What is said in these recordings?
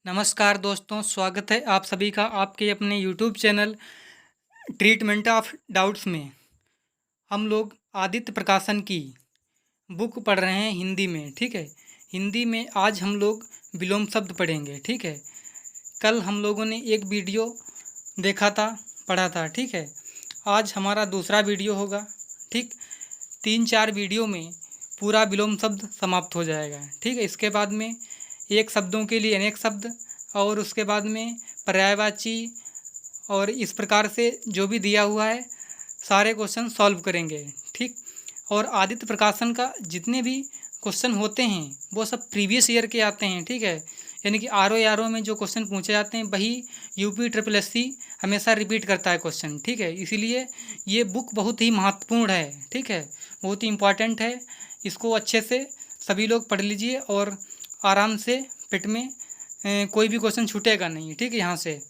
नमस्कार दोस्तों, स्वागत है आप सभी का आपके अपने YouTube channel treatment of doubts में। हम लोग आदित्य प्रकाशन की बुक पढ़ रहे हैं हिंदी में। ठीक है, हिंदी में आज हम लोग विलोम शब्द पढ़ेंगे। ठीक है, कल हम लोगों ने एक वीडियो देखा था, पढ़ा था। ठीक है, आज हमारा दूसरा वीडियो होगा। ठीक, 3-4 वीडियो में पूरा विलोम शब्द समाप्त हो जाएगा। ठीक है, इसके बाद में एक शब्दों के लिए अनेक शब्द और उसके बाद में पर्यायवाची और इस प्रकार से जो भी दिया हुआ है सारे क्वेश्चन सॉल्व करेंगे। ठीक, और आदित्य प्रकाशन का जितने भी क्वेश्चन होते हैं वो सब प्रीवियस ईयर के आते हैं। ठीक है, यानी कि आर ओ में जो क्वेश्चन पूछे जाते हैं वही यूपी ट्रिपल एस सी हमेशा रिपीट करता है क्वेश्चन। ठीक है, इसीलिए ये बुक बहुत ही महत्वपूर्ण है। ठीक है, बहुत ही इम्पॉर्टेंट है। इसको अच्छे से सभी लोग पढ़ लीजिए और आराम से पेट में कोई भी क्वेश्चन छूटेगा नहीं। ठीक है, यहाँ से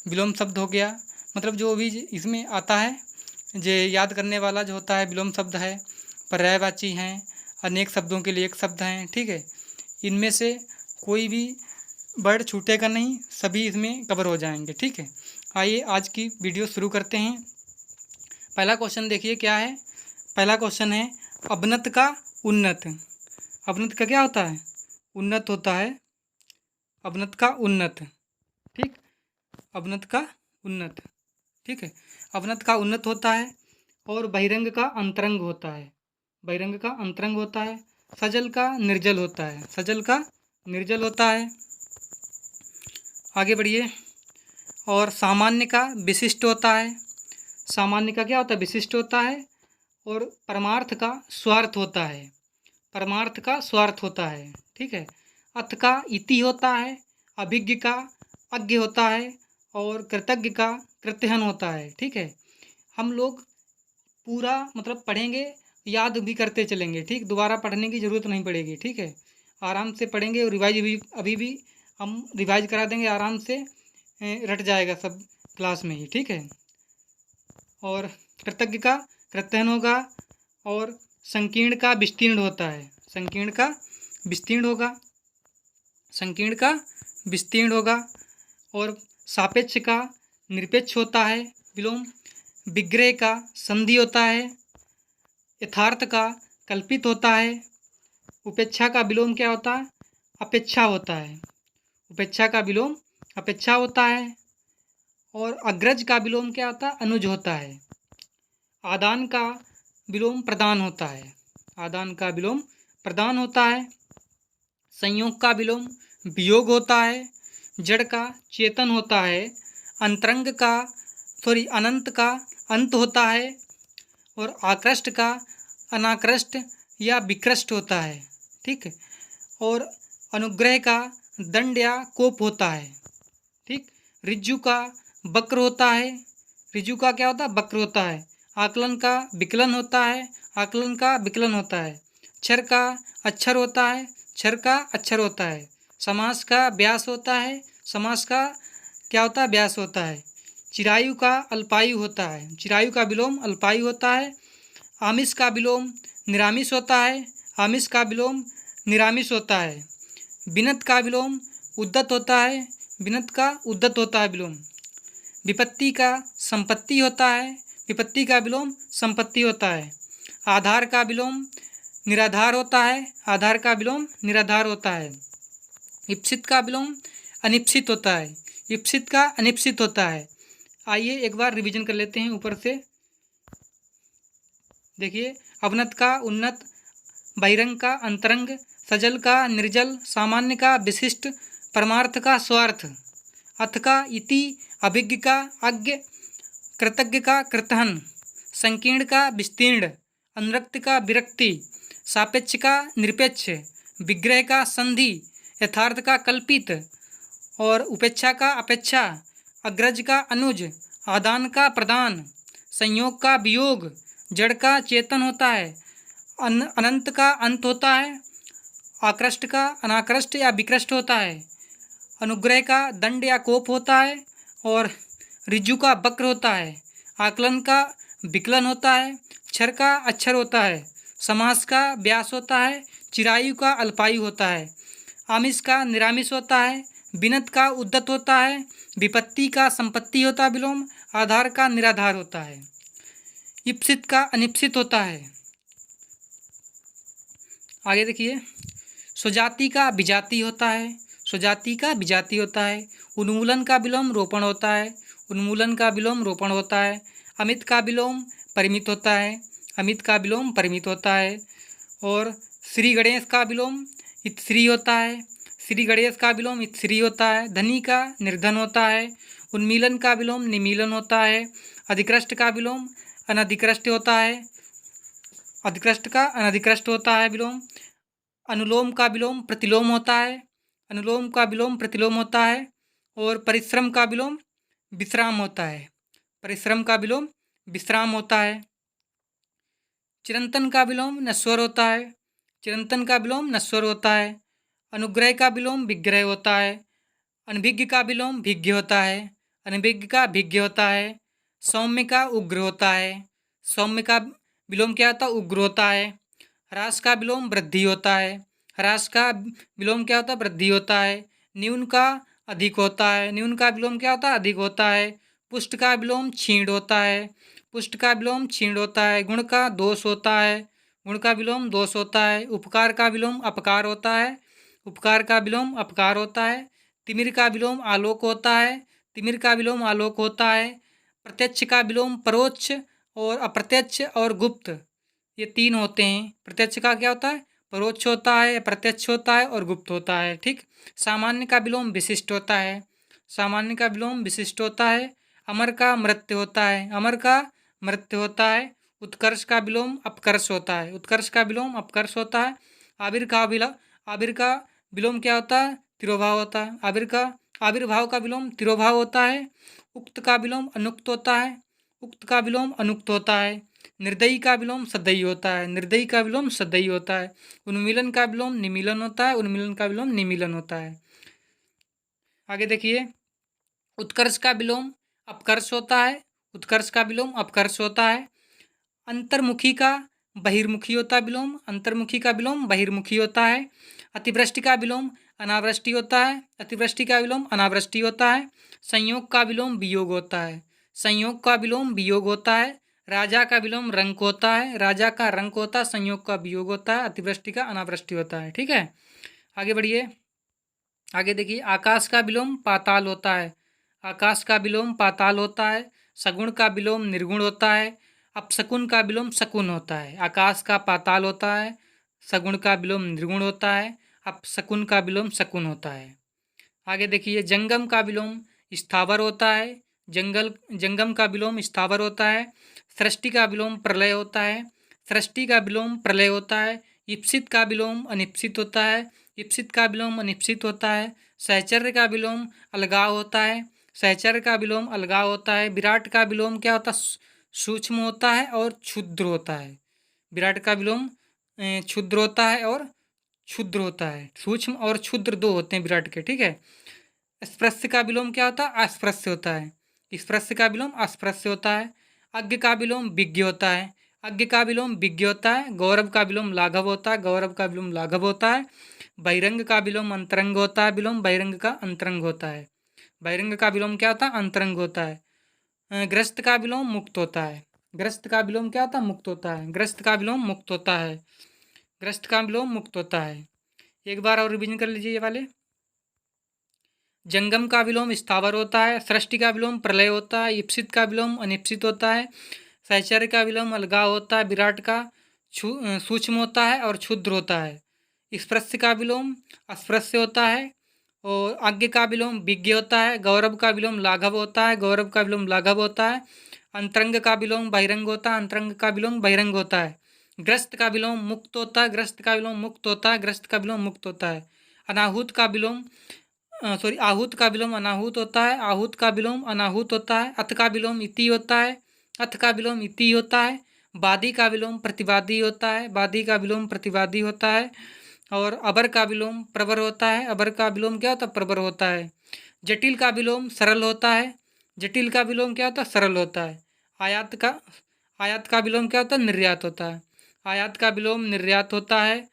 विलोम शब्द हो गया, मतलब जो भी इसमें आता है जे याद करने वाला जो होता है विलोम शब्द है, पर्यायवाची हैं, अनेक शब्दों के लिए एक शब्द हैं। ठीक है, इनमें से कोई भी वर्ड छूटेगा नहीं, सभी इसमें कवर हो जाएंगे। ठीक है, आइए आज की वीडियो शुरू करते हैं। पहला क्वेश्चन देखिए क्या है। पहला क्वेश्चन है अवनत का उन्नत। अवनत का क्या होता है? उन्नत होता है। अवनत का उन्नत। ठीक, अवनत का उन्नत। ठीक है, अवनत का उन्नत होता है और बहिरंग का अंतरंग होता है। बहिरंग का अंतरंग होता है। सजल का निर्जल होता है। सजल का निर्जल होता है। आगे बढ़िए। और सामान्य का विशिष्ट होता है। सामान्य का क्या होता है? विशिष्ट होता है। और परमार्थ का स्वार्थ होता है। परमार्थ का स्वार्थ होता है। ठीक है, अथ का इति होता है। अभिज्ञ का अज्ञ होता है और कृतज्ञ का कृत्यहन होता है। ठीक है, हम लोग पूरा मतलब पढ़ेंगे, याद भी करते चलेंगे। ठीक, दोबारा पढ़ने की ज़रूरत नहीं पड़ेगी। ठीक है, आराम से पढ़ेंगे और रिवाइज भी अभी भी हम रिवाइज करा देंगे, आराम से रट जाएगा सब क्लास में ही। ठीक है, और कृतज्ञ का कृत्यहन होगा और संकीर्ण का विस्तीर्ण होता है। संकीर्ण का विस्तीर्ण होगा। संकीर्ण का विस्तीर्ण होगा। और सापेक्ष का निरपेक्ष होता है विलोम। विग्रह का संधि होता है। यथार्थ का कल्पित होता है। उपेक्षा का विलोम क्या होता है? अपेक्षा होता है। उपेक्षा का विलोम अपेक्षा होता है। और अग्रज का विलोम क्या होता है? अनुज होता है। आदान का विलोम प्रदान होता है। आदान का विलोम प्रदान होता है। संयोग का विलोम वियोग होता है। जड़ का चेतन होता है। अंतरंग का अनंत का अंत होता है। और आकृष्ट का अनाकृष्ट या विकृष्ट होता है। ठीक है, और अनुग्रह का दंड या कोप होता है। ठीक, ऋजु का वक्र होता है। ऋजु का क्या होता है? वक्र होता है। आकलन का विकलन होता है। आकलन का विकलन होता है। क्षर का अक्षर होता है। क्षर का अक्षर होता है। समास का व्यास होता है। समास का क्या होता है? व्यास होता है। चिरायु का अल्पायु होता है। चिरायु का विलोम अल्पायु होता है। आमिष का विलोम निरामिष होता है। आमिष का विलोम निरामिष होता है। बिनत का विलोम उद्दत होता है। बिनत का उद्दत होता है विलोम। विपत्ति का संपत्ति होता है। विपत्ति का विलोम संपत्ति होता है। आधार का विलोम निराधार होता है। आधार का विलोम निराधार होता है। इप्सित का विलोम अनिप्सित होता है। इप्सित का अनिप्सित होता है। आइए एक बार रिवीजन कर लेते हैं ऊपर से। देखिए, अवनत का उन्नत, बहिरंग का अंतरंग, सजल का निर्जल, सामान्य का विशिष्ट, परमार्थ का स्वार्थ, अथ का इति, अभिज्ञ का अज्ञ, कृतज्ञ का कृतहन, संकीर्ण का विस्तीर्ण, अनुरक्त का विरक्ति, सापेक्ष का निरपेक्ष, विग्रह का संधि, यथार्थ का कल्पित और उपेक्षा का अपेक्षा, अग्रज का अनुज, आदान का प्रदान, संयोग का वियोग, जड़ का चेतन होता है, अनंत का अंत होता है, आकृष्ट का अनाकृष्ट या विकृष्ट होता है, अनुग्रह का दंड या कोप होता है और ऋजु का वक्र होता है, आकलन का विकलन होता है, क्षर का अक्षर होता है, समास का व्यास होता है, चिरायु का अल्पायु होता है, आमिष का निरामिष होता है, बिनत का उद्दत होता है। विपत्ति का संपत्ति होता है विलोम। आधार का निराधार होता है। इप्सित का अनिप्सित होता है। आगे देखिए, स्वजाति का विजाति होता है। स्वजाति का विजाति होता है। उन्मूलन का विलोम रोपण होता है। उन्मूलन का विलोम रोपण होता है। अमित का विलोम परिमित होता है। अमित का विलोम परिमित होता है। और श्री गणेश का विलोम इतश्री होता है। श्री गणेश का विलोम इतश्री होता है। धनी का निर्धन होता है। उन्मीलन का विलोम निमीलन होता है। अधिकृष्ट का विलोम अनधिकृष्ट होता है। अधिकृष्ट का अनधिकृष्ट होता है विलोम। अनुलोम का विलोम प्रतिलोम होता है। अनुलोम का विलोम प्रतिलोम होता है। और परिश्रम का विलोम विश्राम होता है। परिश्रम का विलोम विश्राम होता है। चिरंतन का विलोम नश्वर होता है। चिरंतन का विलोम नश्वर होता है। अनुग्रह का विलोम विग्रह होता है। अनभिज्ञ का विलोम भिज्ञ होता है। अनभिज्ञ का भिज्ञ होता है। सौम्य का उग्र होता है। सौम्य का विलोम क्या होता है? उग्र होता है। ह्रास का विलोम वृद्धि होता है। ह्रास का विलोम क्या होता है? वृद्धि होता है। न्यून का अधिक होता है। न्यून का विलोम क्या होता है? अधिक होता है। पुष्ट का विलोम क्षीण होता है। पुष्ट का विलोम क्षीण होता है। गुण का दोष होता है। गुण का विलोम दोष होता है। उपकार का विलोम अपकार होता है। उपकार का विलोम अपकार होता है। तिमिर का विलोम आलोक होता है। तिमिर का विलोम आलोक होता है। प्रत्यक्ष का विलोम परोक्ष और अप्रत्यक्ष और गुप्त, ये तीन होते हैं। प्रत्यक्ष का क्या होता है? परोक्ष होता है, प्रत्यक्ष होता है और गुप्त होता है। ठीक। सामान्य का विलोम विशिष्ट होता है। सामान्य का विलोम विशिष्ट होता है। अमर का मृत्यु होता है। अमर का मृत्यु होता है। उत्कर्ष का विलोम अपकर्ष होता है। उत्कर्ष का विलोम अपकर्ष होता है। आविर का विलोम क्या होता है? तिरोभाव होता है। आविर्भाव का विलोम तिरोभाव होता है। उक्त का विलोम अनुक्त होता है। उक्त का विलोम अनुक्त होता है। निर्दयी का विलोम सदयी होता है। निर्दयी का विलोम सदयी होता है। उन्मीलन का विलोम निमीलन होता है। उन्मीलन का विलोम निमीलन होता है। आगे देखिए, उत्कर्ष का विलोम अपकर्ष होता है। उत्कर्ष का विलोम अपकर्ष होता है। अंतर्मुखी का बहिर्मुखी होता है विलोम। अंतर्मुखी का विलोम बहिर्मुखी होता है। अतिवृष्टि का विलोम अनावृष्टि होता है। अतिवृष्टि का विलोम अनावृष्टि होता है। संयोग का विलोम वियोग होता है। संयोग का विलोम वियोग होता है। राजा का विलोम रंक होता है। राजा का रंक होता है। संयोग का वियोग होता है। अतिवृष्टि का अनावृष्टि होता है। ठीक है, आगे बढ़िए। आगे देखिए, आकाश का विलोम पाताल होता है। आकाश का विलोम पाताल होता है। सगुण का विलोम निर्गुण होता है। अपशकुन का विलोम शकुन होता है। आकाश का पाताल होता है। सगुण का विलोम निर्गुण होता है। अपशकुन का विलोम शकुन होता है। आगे देखिए, जंगम का विलोम स्थावर होता है। जंगम का विलोम स्थावर होता है। सृष्टि का विलोम प्रलय होता है। सृष्टि का विलोम प्रलय होता है। इप्सित का विलोम अनिप्सित होता है। इप्सित का विलोम अनिप्सित होता है। सहचर्य का विलोम अलगाव होता है। सहचर्य का विलोम अलगाव होता है। विराट का विलोम क्या होता है? सूक्ष्म होता है और क्षुद्र होता है। विराट का विलोम क्षुद्र होता है और क्षुद्र होता है। सूक्ष्म और क्षुद्र दो होते हैं विराट के। ठीक है। स्पृश्य का विलोम क्या होता है? अस्पृश्य होता है। स्पृश्य का विलोम अस्पृश्य होता है। अज्ञ का विलोम विज्ञ होता है। अज्ञ का विलोम विज्ञ होता है। गौरव का विलोम लाघव होता है। गौरव का विलोम लाघव होता है। बहिरंग का विलोम अंतरंग होता है। विलोम बहिरंग का अंतरंग होता है। बहिरंग का विलोम क्या होता है? अंतरंग होता है। ग्रस्त का विलोम मुक्त होता है। ग्रस्त का विलोम क्या होता है? मुक्त होता है। ग्रस्त का विलोम मुक्त होता है। ग्रस्त का विलोम मुक्त होता है। एक बार और रिवीजन कर लीजिए ये वाले। जंगम का विलोम स्थावर होता है। सृष्टि का विलोम प्रलय होता है। इप्सित का विलोम अनिप्सित होता है। सहचर्य का विलोम अलगाव होता है। विराट का सूक्ष्म होता है और क्षुद्र होता है। स्पृश्य का विलोम अस्पृश्य होता है। और आज्ञ का विलोम विज्ञ होता है। गौरव का विलोम लाघव होता है। गौरव का विलोम लाघव होता है। अंतरंग का विलोम बहिरंग होता है। अंतरंग का विलोम बहिरंग होता है। ग्रस्त का विलोम मुक्त होता है। ग्रस्त का विलोम मुक्त होता है। ग्रस्त का विलोम मुक्त होता है। अनाहूत का विलोम आहूत का विलोम अनाहूत होता है। आहूत का विलोम अनाहूत होता है। अथ का विलोम इति होता है। अथ का विलोम इति होता है। वादी का विलोम प्रतिवादी होता है। वादी का विलोम प्रतिवादी होता है। और अबर का विलोम प्रबर होता है। अबर का विलोम क्या होता है? प्रबर होता है। जटिल का विलोम सरल होता है। जटिल का विलोम क्या होता है? सरल होता है। आयात का विलोम क्या होता है? निर्यात होता है। आयात का विलोम निर्यात होता है।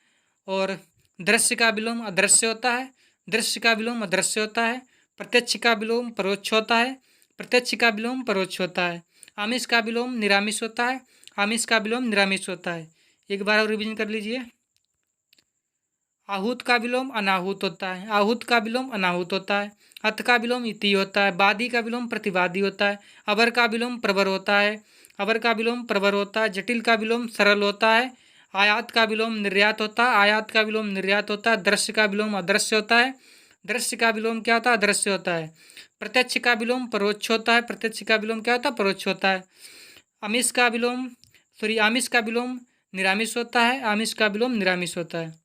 और दृश्य का विलोम अदृश्य होता है। दृश्य का विलोम अदृश्य होता है। प्रत्यक्ष का विलोम परोक्ष होता है। प्रत्यक्ष का विलोम परोक्ष होता है। आमिष का विलोम निरामिष होता है। आमिष का विलोम निरामिष होता है। एक बार और रिवीजन कर लीजिए। आहूत का विलोम अनाहूत होता है। आहूत का विलोम अनाहूत होता है। अत का विलोम इति होता है। वादी का विलोम प्रतिवादी होता है। अवर का विलोम प्रवर होता है। अवर का विलोम प्रवर होता है। जटिल का विलोम सरल होता है। आयात का विलोम निर्यात होता है। आयात का विलोम निर्यात होता है। दृश्य का विलोम अदृश्य होता है। दृश्य का विलोम क्या होता है? अदृश्य होता है। प्रत्यक्ष का विलोम परोक्ष होता है। प्रत्यक्ष का विलोम क्या होता है? परोक्ष होता है। आमिष का विलोम आमिष का विलोम निरामिष होता है। आमिष का विलोम निरामिष होता है।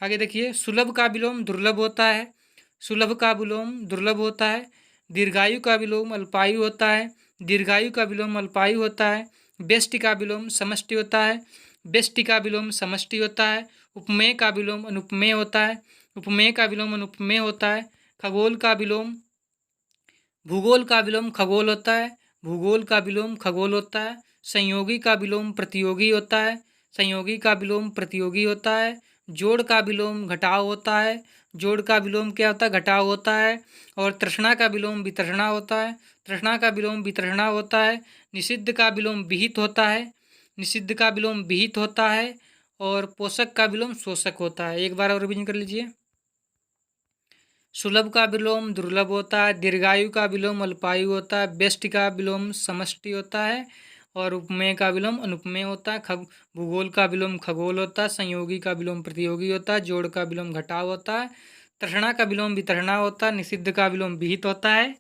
आगे देखिए, सुलभ का विलोम दुर्लभ होता है। सुलभ का विलोम दुर्लभ होता है। दीर्घायु का विलोम अल्पायु होता है। दीर्घायु का विलोम अल्पायु होता है। व्यष्टि का विलोम समष्टि होता है। व्यष्टि का विलोम समष्टि होता है। उपमेय का विलोम अनुपमेय होता है। उपमेय का विलोम अनुपमेय होता है। खगोल का विलोम भूगोल का विलोम खगोल होता है। भूगोल का विलोम खगोल होता है। संयोगी का विलोम प्रतियोगी होता है। संयोगी का विलोम प्रतियोगी होता है। जोड़ का विलोम घटाव होता है। जोड़ का विलोम क्या होता है? घटाव होता है। और तृष्णा का विलोम वितृष्णा होता है। तृष्णा का विलोम वितृष्णा होता है। निषिद्ध का विलोम विहित होता है। निषिद्ध का विलोम विहित होता है। और पोषक का विलोम शोषक होता है। एक बार और रिवीजन कर लीजिए। सुलभ का विलोम दुर्लभ होता है। दीर्घायु का विलोम अल्पायु होता है। व्यष्टि का विलोम समष्टि होता है। और उपमेय का विलोम अनुपमेय होता है। भूगोल का विलोम खगोल होता है। संयोगी का विलोम प्रतियोगी होता है। जोड़ का विलोम घटाव होता है। तृष्णा का विलोम वितृष्णा होता है। निषिद्ध का विलोम विहित होता है।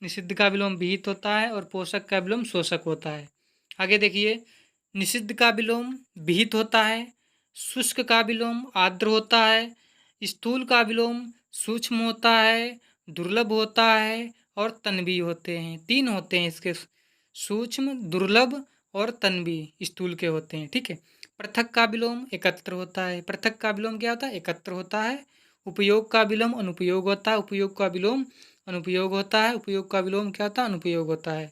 निषिद्ध का विलोम विहित होता है। और पोषक का विलोम शोषक होता है। आगे देखिए, निषिद्ध का विलोम विहित होता है। शुष्क का विलोम आर्द्र होता है। स्थूल का विलोम सूक्ष्म होता है। दुर्लभ होता है। और तन्वी होते हैं। तीन होते हैं इसके, सूक्ष्म, दुर्लभ और तन्वी स्थूल के होते हैं। ठीक है। पृथक का विलोम एकत्र होता है। पृथक का विलोम क्या होता है? एकत्र होता है। उपयोग का विलोम अनुपयोग होता है। उपयोग का विलोम अनुपयोग होता है। उपयोग का विलोम क्या होता है? अनुपयोग होता है।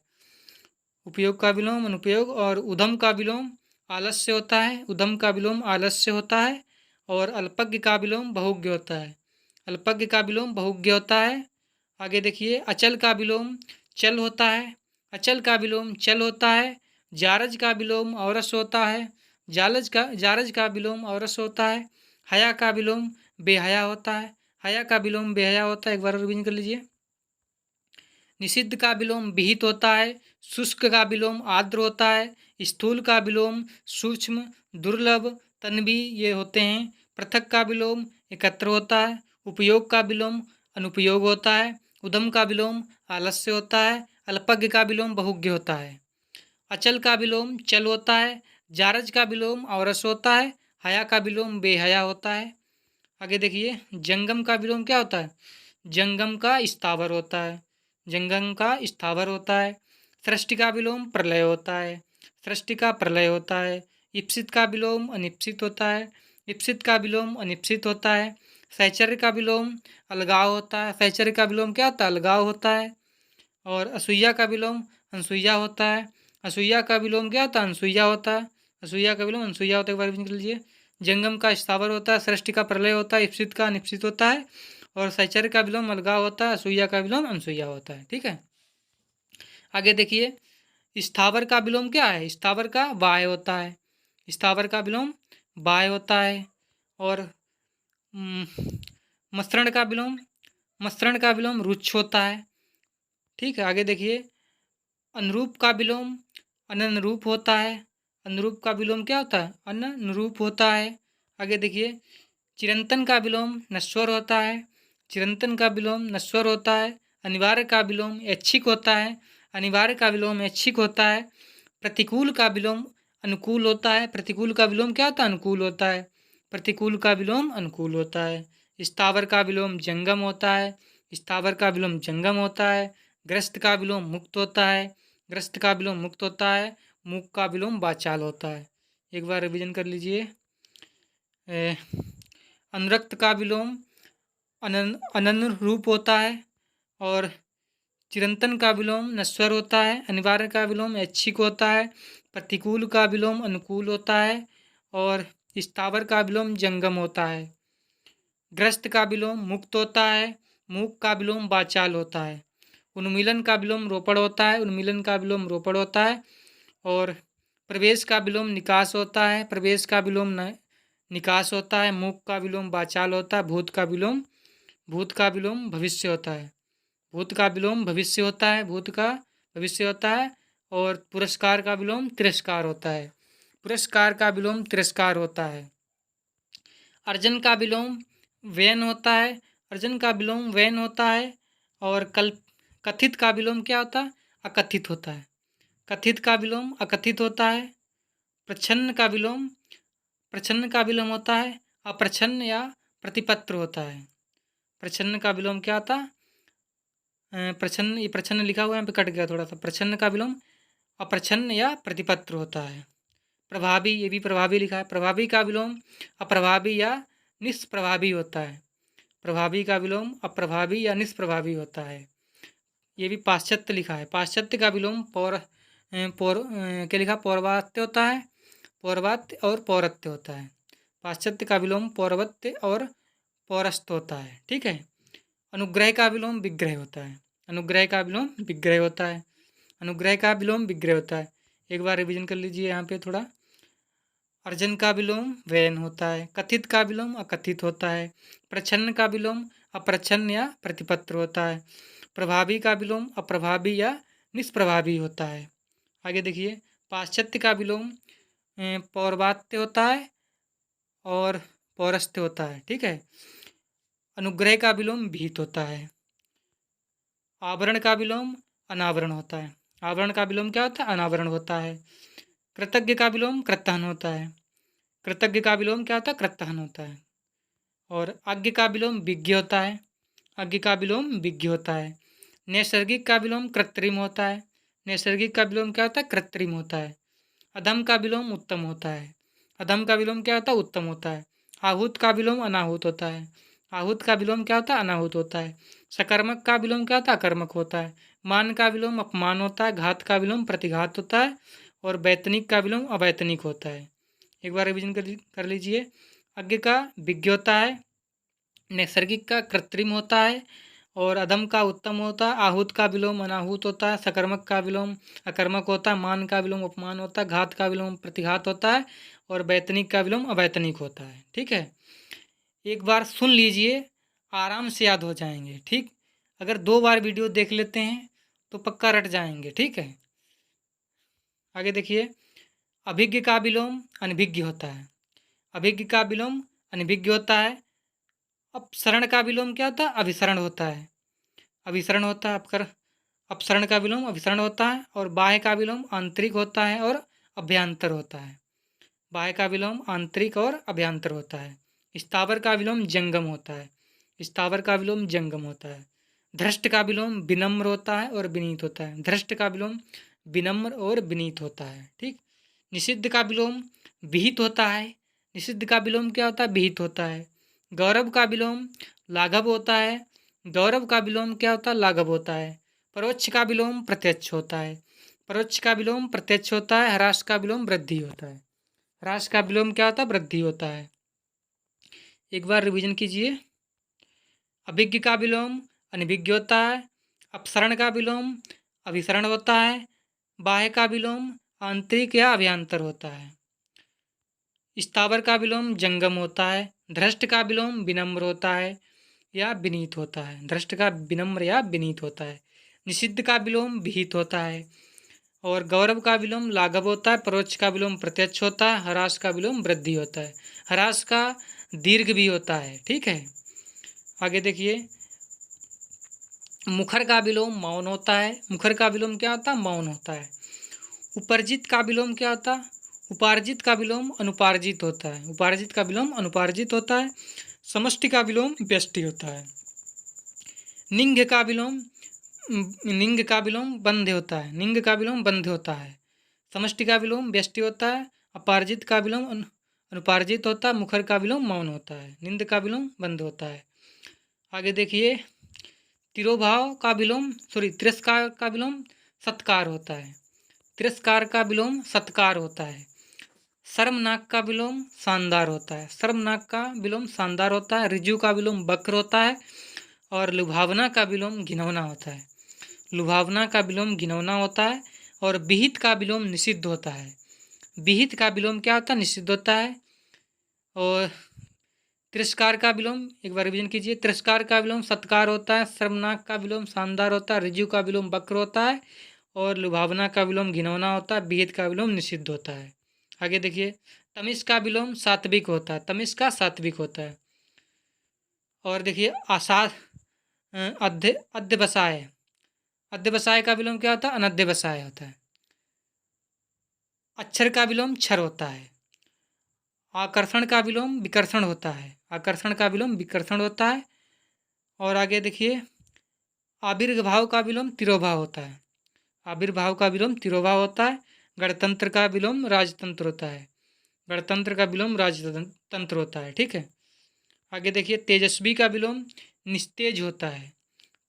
उपयोग का विलोम अनुपयोग। और उद्यम का विलोम आलस्य होता है। उद्यम का विलोम आलस्य होता है। और अल्पज्ञ का विलोम बहुज्ञ होता है। अल्पज्ञ का विलोम बहुज्ञ होता है। आगे देखिए, अचल का विलोम चल होता है। अचल का विलोम चल होता है। जारज का विलोम औरस होता है। जारज का विलोम औरस होता है। हया का विलोम बेहया होता है। हया का विलोम बेहया होता है। एक बार रिवीजन कर लीजिए। निषिद्ध का विलोम विहित होता है। शुष्क का विलोम आर्द्र होता है। स्थूल का विलोम सूक्ष्म, दुर्लभ, तन्वी ये होते हैं। पृथक का विलोम एकत्र होता है। उपयोग का विलोम अनुपयोग होता है। उद्यम का विलोम आलस्य होता है। अल्पज्ञ का विलोम बहुज्ञ होता है। अचल का विलोम चल होता है। जारज का विलोम औरस होता है। हया का विलोम बेहया होता है। आगे देखिए, जंगम का विलोम क्या होता है? जंगम का स्थावर होता है। जंगम का स्थावर होता है। सृष्टि का विलोम प्रलय होता है। सृष्टि का प्रलय होता है। इप्सित का विलोम अनिप्सित होता है। इप्सित का विलोम अनिप्सित होता है। सहचर्य का विलोम अलगाव होता है। सहचर्य का विलोम क्या होता है? अलगाव होता है। और असूया का विलोम अनसुईया होता है। असूया का विलोम क्या होता है? अनसुईया होता है। असूया का विलोम अनसुईया होता है। एक बार निकल लीजिए। जंगम का स्थावर होता है। सृष्टि का प्रलय होता है। इप्सित का अनिप्सित होता है। और सहचर्य का विलोम अलगाव होता है। असूया का विलोम अनसुईया होता है। ठीक है। आगे देखिए, स्थावर का विलोम क्या है? स्थावर का वाय होता है। स्थावर का विलोम वाय होता है। और मसरण का विलोम रुच्छ होता है। ठीक है। आगे देखिए, अनुरूप का विलोम अननुरूप होता है। अनुरूप का विलोम क्या होता है? अननुरूप होता है। आगे देखिए, चिरंतन का विलोम नश्वर होता है। चिरंतन का विलोम नश्वर होता है। अनिवार्य का विलोम ऐच्छिक होता है। अनिवार्य का विलोम ऐच्छिक होता है। प्रतिकूल का विलोम अनुकूल होता है। प्रतिकूल का विलोम क्या होता है? अनुकूल होता है। प्रतिकूल का विलोम अनुकूल होता है। स्थावर का विलोम जंगम होता है। स्थावर का विलोम जंगम होता है। ग्रस्त का विलोम मुक्त होता है। ग्रस्त का विलोम मुक्त होता है। मुक्त का विलोम वाचाल होता है। एक बार रिवीजन कर लीजिए। अनुरक्त का विलोम अननुरूप होता है। और चिरंतन का विलोम नश्वर होता है। अनिवार्य का विलोम ऐच्छिक होता है। प्रतिकूल का विलोम अनुकूल होता है। और स्थावर का विलोम जंगम होता है। ग्रस्त का विलोम मुक्त होता है, मूक का विलोम वाचाल होता है। उन्मीलन का विलोम रोपड़ होता है, उन्मीलन का विलोम रोपड़ होता है। और प्रवेश का विलोम निकास होता है, प्रवेश का विलोम निकास होता है। मूक का विलोम वाचाल होता है। भूत का विलोम भविष्य होता है, भूत का विलोम भविष्य होता है, भूत का भविष्य होता है। और पुरस्कार का विलोम तिरस्कार होता है, पुरस्कार का विलोम तिरस्कार होता है। अर्जन का विलोम व्यन होता है, अर्जन का विलोम व्यन होता है। और कथित का विलोम क्या होता है? अकथित होता है, कथित का विलोम अकथित होता है। प्रच्छन्न का विलोम होता है अप्रच्छन्न या प्रतिपत्र होता है। प्रच्छन्न का विलोम क्या होता है? प्रच्छन्न, ये प्रच्छन्न लिखा हुआ है, यहाँ पे कट गया थोड़ा सा। प्रच्छन्न का विलोम अप्रच्छन्न या प्रतिपत्र होता है। प्रभावी, ये भी प्रभावी लिखा है। प्रभावी का विलोम अप्रभावी या निष्प्रभावी होता है, प्रभावी का विलोम अप्रभावी या निष्प्रभावी होता है। ये भी पाश्चात्य लिखा है। पाश्चात्य का विलोम क्या लिखा? पौर्वात्य होता है, पौर्वात्य और पौरत्य होता है। पाश्चात्य का विलोम पौर्वत्य और पौरस्त होता है, ठीक है। अनुग्रह का विलोम विग्रह होता है, अनुग्रह का विलोम विग्रह होता है, अनुग्रह का विलोम विग्रह होता है। एक बार रिवीजन कर लीजिए यहाँ पे थोड़ा। अर्जन का विलोम व्ययन होता है, कथित का विलोम अकथित होता है, प्रच्छन्न का विलोम अप्रच्छन्न या प्रतिपत्र होता है, प्रभावी का विलोम अप्रभावी या निष्प्रभावी होता है। आगे देखिए, पाश्चात्य का विलोम पौर्वात्य होता है और पौरस्त्य होता है, ठीक है। अनुग्रह का विलोम भीत होता है। आवरण का विलोम अनावरण होता है, आवरण का विलोम क्या होता है? अनावरण होता है। कृतज्ञ का विलोम कृतहन होता है, कृतज्ञ का विलोम क्या होता है? कृतहन होता है। और अज्ञ का विलोम विज्ञ होता है, अज्ञ का विलोम विज्ञ होता है। नैसर्गिक का विलोम कृत्रिम होता है, नैसर्गिक का विलोम क्या होता है? कृत्रिम होता है। अधम का विलोम उत्तम होता है, अधम का विलोम क्या होता है? उत्तम होता है। आहूत का विलोम अनाहूत होता है, आहूत का विलोम क्या होता है? अनाहूत होता है। सकर्मक का विलोम क्या होता है? अकर्मक होता है। मान का विलोम अपमान होता है, घात का विलोम प्रतिघात होता है। और वैतनिक का विलोम अवैतनिक होता है। एक बार रिविजन कर लीजिए। अज्ञ का विज्ञ होता है, नैसर्गिक का कृत्रिम होता है, और अधम का उत्तम होता है। आहूत का विलोम अनाहूत होता है, सकर्मक का विलोम अकर्मक होता है, मान का विलोम अपमान होता है, घात का विलोम प्रतिघात होता है, और वैतनिक का विलोम अवैतनिक होता है, ठीक है। एक बार सुन लीजिए, आराम से याद हो जाएंगे, ठीक। अगर 2 बार वीडियो देख लेते हैं तो पक्का रट जाएंगे, ठीक है। आगे देखिए, अभिज्ञ का विलोम अनभिज्ञ होता है, अभिज्ञ का विलोम अनभिज्ञ होता है। अपसरण का विलोम क्या होता है? अभिसरण होता है, अभिसरण होता है। अपसरण का विलोम अभिसरण होता है। और बाह्य का विलोम आंतरिक होता है और अभ्यंतर होता है, बाह्य का विलोम आंतरिक और अभ्यंतर होता है। स्थावर का विलोम जंगम होता है, स्थावर का विलोम जंगम होता है। धृष्ट का विलोम विनम्र होता है और विनीत होता है, धृष्ट का विलोम विनम्र और विनीत होता है, ठीक। निषिद्ध का विलोम विहित होता है, निषिद्ध का विलोम क्या होता है? विहित होता है। गौरव का विलोम लाघव होता है, गौरव का विलोम क्या होता है? लाघव होता है। परोक्ष का विलोम प्रत्यक्ष होता है, परोक्ष का विलोम प्रत्यक्ष होता है। ह्रास का विलोम वृद्धि होता है, ह्रास का विलोम क्या होता है? वृद्धि होता है। एक बार रिवीजन कीजिए। अभिज्ञ का विलोम अनभिज्ञ होता है, अपसरण का विलोम अभिसरण होता है, बाह्य का विलोम आंतरिक या अभ्यंतर होता है। स्थावर का विलोम जंगम होता है, धृष्ट का विलोम विनम्र होता है या विनीत होता है, धृष्ट का विनम्र या विनीत होता है। निषिद्ध का विलोम विहित होता है। और गौरव का विलोम लाघव होता है, परोक्ष का विलोम प्रत्यक्ष होता है, ह्रास का विलोम वृद्धि होता है, ह्रास का दीर्घ भी होता है, ठीक है। आगे देखिए, मुखर का विलोम मौन होता है, मुखर का विलोम क्या होता है? मौन होता है। उपार्जित का विलोम क्या होता है? उपार्जित का विलोम अनुपार्जित होता है, उपार्जित का विलोम अनुपार्जित होता है। समष्टि का विलोम व्यष्टि होता है। निंग का विलोम निंग का विलोम बंध होता है, निंग का विलोम बंध होता है। समष्टि का विलोम व्यष्टि होता है। अपार्जित का विलोम अनुपार्जित होता है। मुखर का विलोम मौन होता है। निंद का विलोम बंध होता है। आगे देखिए, तिरोभाव का विलोम तिरस्कार का विलोम सत्कार होता है, तिरस्कार का विलोम सत्कार होता है। सर्वनाक का विलोम शानदार होता है। सर्वनाक का विलोम शानदार होता है। ऋजु का विलोम वक्र होता है। और लुभावना का विलोम घिनौना होता है। लुभावना का विलोम घिनौना होता है। और विहित का विलोम निषिद्ध होता है। विहित का विलोम क्या होता है? निषिद्ध होता है। और तिरस्कार का विलोम एक बार रिवीजन कीजिए। तिरस्कार का विलोम सत्कार होता है। सर्वनाक का विलोम शानदार होता है। ऋजु का विलोम वक्र होता है। और लुभावना का विलोम घिनौना होता है। विहित का विलोम निषिद्ध होता है। आगे देखिए, तमिश का विलोम सात्विक होता है। तमिश का सात्विक होता है। और देखिए, आसाद अध्यवसाय। अध्यवसाय का विलोम क्या होता है? अनध्यवसाय होता है। अक्षर का विलोम क्षर होता है। आकर्षण का विलोम विकर्षण होता है। आकर्षण का विलोम विकर्षण होता है। और आगे देखिए, आविर्भाव का विलोम तिरोभाव होता है। आविर्भाव का विलोम तिरोभाव होता है। गणतंत्र का विलोम राजतंत्र होता है। गणतंत्र का विलोम राजतंत्र होता है। ठीक है। आगे देखिए, तेजस्वी का विलोम निस्तेज होता है।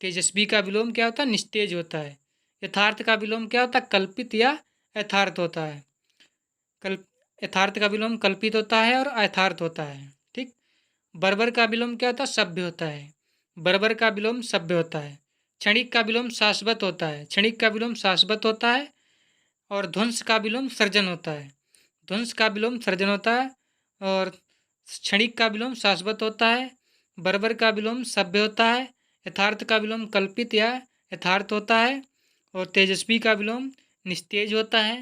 तेजस्वी का विलोम क्या होता है? निस्तेज होता है। यथार्थ का विलोम क्या होता है? कल्पित या यथार्थ होता है। यथार्थ का विलोम कल्पित होता है और अयथार्थ होता है। ठीक। बर्बर का विलोम क्या होता है? सभ्य होता है। बर्बर का विलोम सभ्य होता है। क्षणिक का विलोम शाश्वत होता है। क्षणिक का विलोम शाश्वत होता है। और ध्वंस का विलोम सर्जन होता है। ध्वंस का विलोम सर्जन होता है। और क्षणिक का विलोम शाश्वत होता है। बर्बर का विलोम सभ्य होता है। यथार्थ का विलोम कल्पित या यथार्थ होता है। और तेजस्वी का विलोम निस्तेज होता है।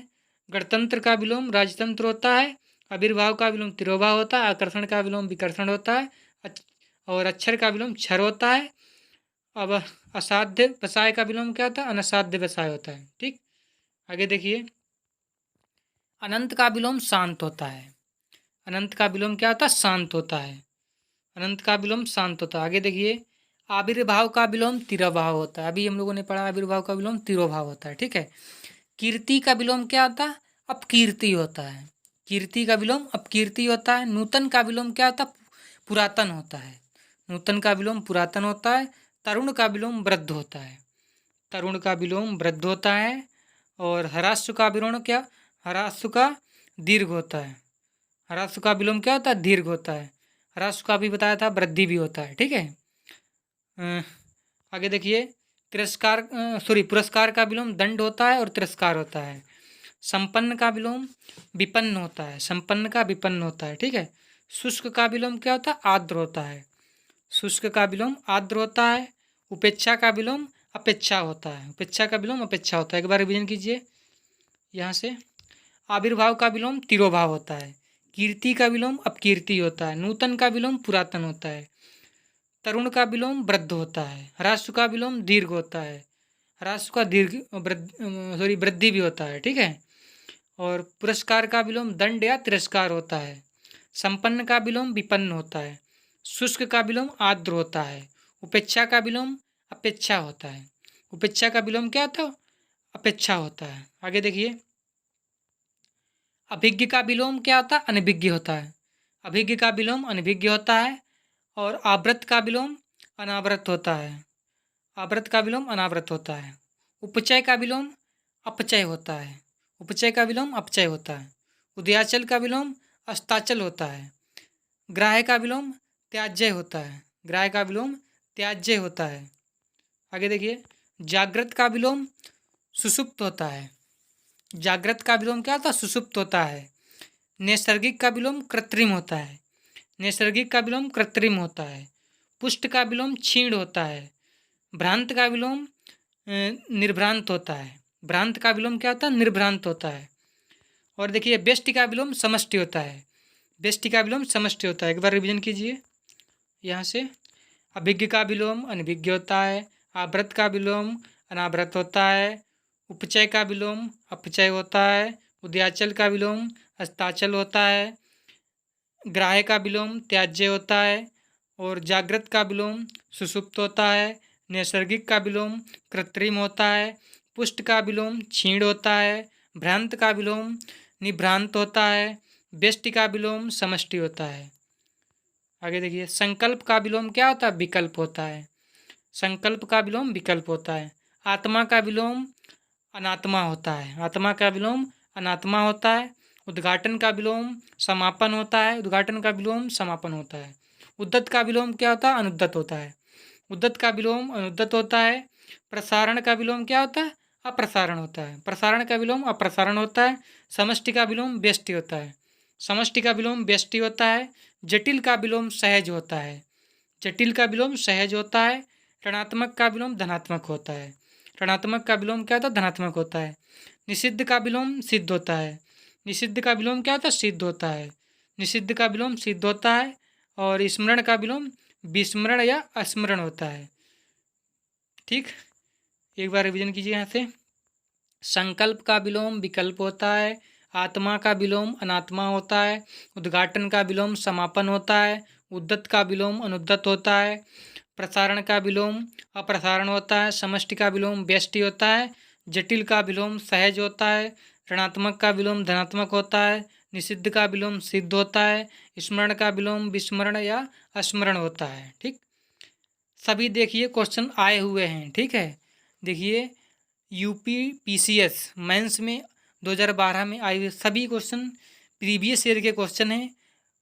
गणतंत्र का विलोम राजतंत्र होता है। आविर्भाव का विलोम तिरोभाव होता है। आकर्षण का विलोम विकर्षण होता है। और अक्षर का विलोम क्षर होता है। अब असाध्य व्यवसाय का विलोम क्या होता है? अनसाध्य व्यवसाय होता है। ठीक। आगे देखिए, अनंत का विलोम शांत होता है। अनंत का विलोम क्या होता है? शांत होता है। अनंत का विलोम शांत होता है। आगे देखिए, आविर्भाव का विलोम तिरोभाव होता है। अभी हम लोगों ने पढ़ा आविर्भाव का विलोम तिरोभाव होता है। ठीक है। कीर्ति का विलोम क्या होता है? अपकीर्ति होता है। कीर्ति का विलोम अपकीर्ति होता है। नूतन का विलोम क्या होता है? पुरातन होता है। नूतन का विलोम पुरातन होता है। तरुण का विलोम वृद्ध होता है। तरुण का विलोम वृद्ध होता है। और ह्रास्व का विलोम क्या? ह्रास्व का दीर्घ होता है। ह्रास्व का विलोम क्या होता है? दीर्घ होता है। ह्रास्व का भी बताया था, वृद्धि भी होता है। ठीक है। आगे देखिए, पुरस्कार का विलोम दंड होता है और तिरस्कार होता है। संपन्न का विलोम विपन्न होता है। संपन्न का विपन्न होता है। ठीक है। शुष्क का विलोम क्या होता है? आर्द्र होता है। शुष्क का विलोम आर्द्र होता है। उपेक्षा का विलोम अपेक्षा होता है। उपेक्षा का विलोम अपेक्षा होता है। एक बार रिवीजन कीजिए यहाँ से। आविर्भाव का विलोम तिरोभाव होता है। कीर्ति का विलोम अपकीर्ति होता है। नूतन का विलोम पुरातन होता है। तरुण का विलोम वृद्ध होता है। ह्रास्व का विलोम दीर्घ होता है। ह्रास्व का वृद्धि भी होता है। ठीक है। और पुरस्कार का विलोम दंड या तिरस्कार होता है। संपन्न का विलोम विपन्न होता है। शुष्क का विलोम आर्द्र होता है। उपेक्षा का विलोम अपेक्षा होता है। उपेक्षा का विलोम क्या होता है? अपेक्षा होता है। आगे देखिए, अभिज्ञ का विलोम क्या होता है? अनभिज्ञ होता है। अभिज्ञ का विलोम अनभिज्ञ होता है। और आवृत का विलोम अनावृत होता है। आवृत का विलोम अनावृत होता है। उपचय का विलोम अपचय होता है। उपचय का विलोम अपचय होता है। उदयाचल का विलोम अस्ताचल होता है। ग्राह्य का विलोम त्याज्य होता है। ग्राह्य का विलोम त्याज्य होता है। आगे देखिए, जागृत का विलोम सुषुप्त होता है। जागृत का विलोम क्या होता है? सुषुप्त होता है। नैसर्गिक का विलोम कृत्रिम होता है। नैसर्गिक का विलोम कृत्रिम होता है। पुष्ट का विलोम क्षीण होता है। भ्रांत का विलोम निर्भ्रांत होता है। भ्रांत का विलोम क्या होता है? निर्भ्रांत होता है। और देखिए, व्यष्टि का विलोम समष्टि होता है। व्यष्टि का विलोम समष्टि होता है। एक बार रिवीजन कीजिए यहाँ से। अभिज्ञ का विलोम अनभिज्ञ होता है। आवृत का विलोम अनावृत होता है। उपचय का विलोम अपचय होता है। उदयाचल का विलोम अस्ताचल होता है। ग्राह्य का विलोम त्याज्य होता है। और जागृत का विलोम सुषुप्त होता है। नैसर्गिक का विलोम कृत्रिम होता है। पुष्ट का विलोम क्षीण होता है। भ्रांत का विलोम निभ्रांत होता है। व्यष्टि का विलोम समष्टि होता है। आगे देखिए, संकल्प का विलोम क्या होता है? विकल्प होता है। संकल्प का विलोम विकल्प होता है। आत्मा का विलोम अनात्मा होता है। आत्मा का विलोम अनात्मा होता है। उद्घाटन का विलोम समापन होता है, उद्घाटन का विलोम समापन होता है। उद्दत का विलोम क्या होता है? अनुद्दत होता है। उद्दत का विलोम अनुद्दत होता है। प्रसारण का विलोम क्या होता है? अप्रसारण होता है। प्रसारण का विलोम अप्रसारण होता है। समष्टि का विलोम व्यष्टि होता है। समष्टि का विलोम व्यष्टि होता है। जटिल का विलोम सहज होता है। जटिल का विलोम सहज होता है। ऋणात्मक का विलोम धनात्मक होता है। ऋणात्मक का विलोम क्या होता है? धनात्मक होता है। निषिद्ध का विलोम सिद्ध होता है। निषिद्ध का विलोम क्या होता है? सिद्ध होता है। निषिद्ध का विलोम सिद्ध होता है। और स्मरण का विलोम विस्मरण या स्मरण होता है। ठीक, एक बार रिवीजन कीजिए यहाँ से। संकल्प का विलोम विकल्प होता है। आत्मा का विलोम अनात्मा होता है। उद्घाटन का विलोम समापन होता है। उद्दत का विलोम अनुद्दत होता है। प्रसारण का विलोम अप्रसारण होता है। समष्टि का विलोम व्यष्टि होता है। जटिल का विलोम सहज होता है। ऋणात्मक का विलोम धनात्मक होता है। निषिद्ध का विलोम सिद्ध होता है। स्मरण का विलोम विस्मरण या स्मरण होता है। ठीक, सभी देखिए क्वेश्चन आए हुए हैं। ठीक है, देखिए यूपी पीसीएस मेंस में 2012 में आए हुए सभी क्वेश्चन प्रीवियस ईयर के क्वेश्चन हैं,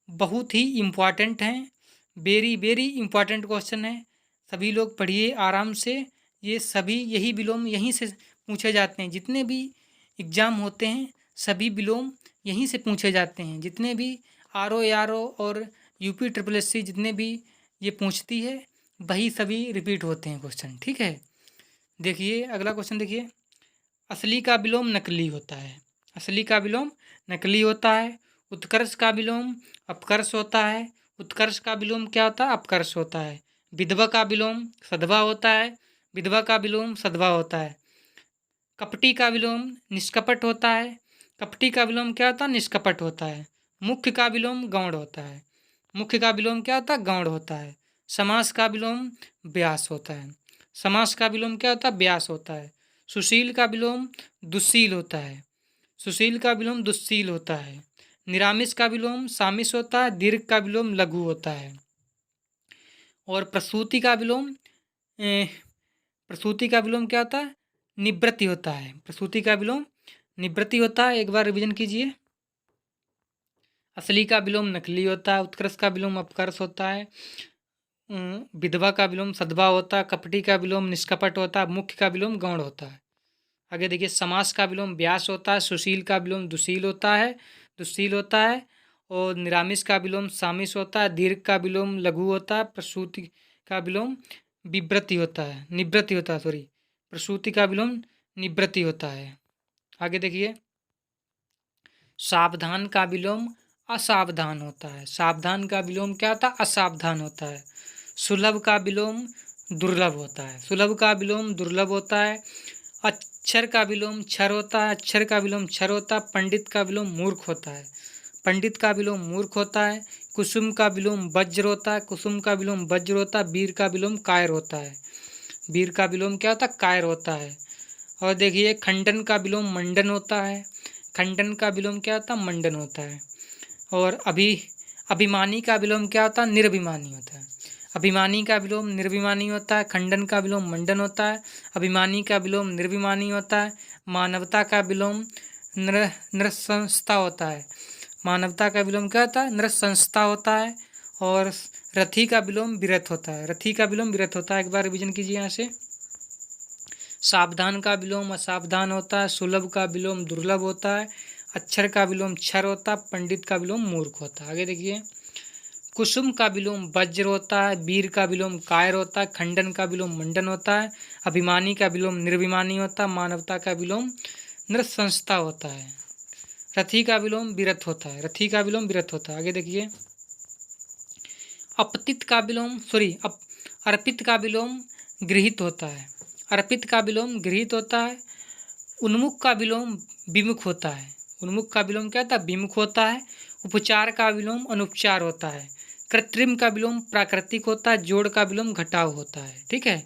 बहुत ही इम्पॉर्टेंट हैं, वेरी वेरी इम्पॉर्टेंट क्वेश्चन हैं। सभी लोग पढ़िए आराम से। ये सभी यही विलोम यहीं से पूछे जाते हैं। जितने भी एग्ज़ाम होते हैं सभी विलोम यहीं से पूछे जाते हैं। जितने भी आर ओ और यूपी ट्रिपल एस सी जितने भी ये पूछती है वही सभी रिपीट होते हैं क्वेश्चन। ठीक है, देखिए अगला क्वेश्चन देखिए। असली का विलोम नकली होता है। असली का विलोम नकली होता है। उत्कर्ष का विलोम अपकर्ष होता है। उत्कर्ष का विलोम क्या होता है? अपकर्ष होता है। विधवा का विलोम सधवा होता है। विधवा का विलोम सधवा होता है। कपटी का विलोम निष्कपट होता है। कपटी का विलोम क्या होता है? निष्कपट होता है। मुख्य का विलोम गौण होता है। मुख्य का विलोम क्या होता है? गौण होता है। समास का विलोम व्यास होता है। समास का विलोम क्या होता है? व्यास होता है। सुशील का विलोम दुस्सील होता है। सुशील का विलोम दुस्सील होता है। निरामिष का विलोम सामिष होता है। दीर्घ का विलोम लघु होता है। और प्रसूति का विलोम प्रसूति का विलोम क्या होता है? निवृत्ति होता है। प्रसूति का विलोम निवृत्ति होता है। एक बार रिवीजन कीजिए। असली का विलोम नकली होता है। उत्कर्ष का विलोम अपकर्ष होता है। विधवा का विलोम सधवा होता है। कपटी का विलोम निष्कपट होता है। मुख्य का विलोम गौण होता है। आगे देखिए, समास का विलोम व्यास होता है। सुशील का विलोम दुशील होता है, दुशील होता है। और निरामिष का विलोम सामिष होता है। दीर्घ का विलोम लघु होता है। प्रसूति का विलोम विवृत्ति होता है, निवृत्ति होता है, सॉरी, प्रसूति का विलोम निवृत्ति होता है। आगे देखिए, सावधान का विलोम असावधान होता है। सावधान का विलोम क्या होता है? असावधान होता है। सुलभ का विलोम दुर्लभ होता है। सुलभ का विलोम दुर्लभ होता है। अक्षर का विलोम क्षर होता है। अक्षर का विलोम क्षर होता है। पंडित का विलोम मूर्ख होता है। पंडित का विलोम मूर्ख होता है। कुसुम का विलोम वज्र होता है। कुसुम का विलोम वज्र होता है। वीर का विलोम कायर होता है। वीर का विलोम क्या होता है? कायर होता है। और देखिए, खंडन का विलोम मंडन होता है। खंडन का विलोम क्या होता है? मंडन होता है। और अभिमानी का विलोम क्या होता है? निर्भिमानी होता है। अभिमानी का विलोम निर्भिमानी होता है। खंडन का विलोम मंडन होता है। अभिमानी का विलोम निर्भिमानी होता है। मानवता का विलोम नृशंसता होता है। मानवता का विलोम क्या होता है? नृशंसता होता है। और रथी का विलोम विरथ होता है। रथी का विलोम विरथ होता है। एक बार रिवीजन कीजिए यहाँ से। सावधान का विलोम असावधान होता है। सुलभ का विलोम दुर्लभ होता है। अक्षर का विलोम क्षर होता है। पंडित का विलोम मूर्ख होता है। आगे देखिए, कुसुम का विलोम वज्र होता है। वीर का विलोम कायर होता है। खंडन का विलोम मंडन होता है। अभिमानी का विलोम निर्भिमानी होता है। मानवता का विलोम नृशंसता होता है। रथी का विलोम विरथ होता है। रथी का विलोम विरथ होता है। आगे देखिए, अपतित का विलोम अर्पित का विलोम गृहीत होता है। अर्पित का विलोम गृहीत होता है। उन्मुख का विलोम विमुख होता है। उन्मुख का विलोम क्या होता है? विमुख होता है। उपचार का विलोम अनुपचार होता है। कृत्रिम का विलोम प्राकृतिक होता है। जोड़ का विलोम घटाव होता है। ठीक है,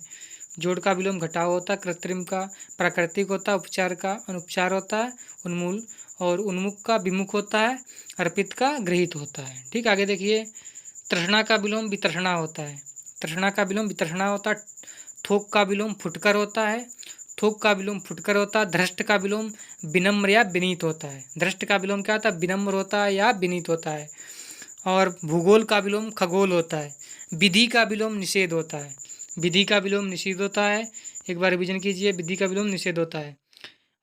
जोड़ का विलोम घटाव होता है। कृत्रिम का प्राकृतिक होता है। उपचार का अनुपचार होता है। उन्मूल और उन्मुख का विमुख होता है। अर्पित का गृहीत होता है। ठीक, आगे देखिए, तृष्णा का विलोम वितृष्णा होता है। तृष्णा का विलोम वितृष्णा होता है। थोक का विलोम फुटकर होता है। थोक का विलोम फुटकर होता है। धृष्ट का विलोम विनम्र या विनीत होता है। धृष्ट का विलोम क्या होता है? विनम्र होता है या विनीत होता है। और भूगोल का विलोम खगोल होता है। विधि का विलोम निषेध होता है। विधि का विलोम निषेध होता है। एक बार रिवीजन कीजिए, विधि का विलोम निषेध होता है।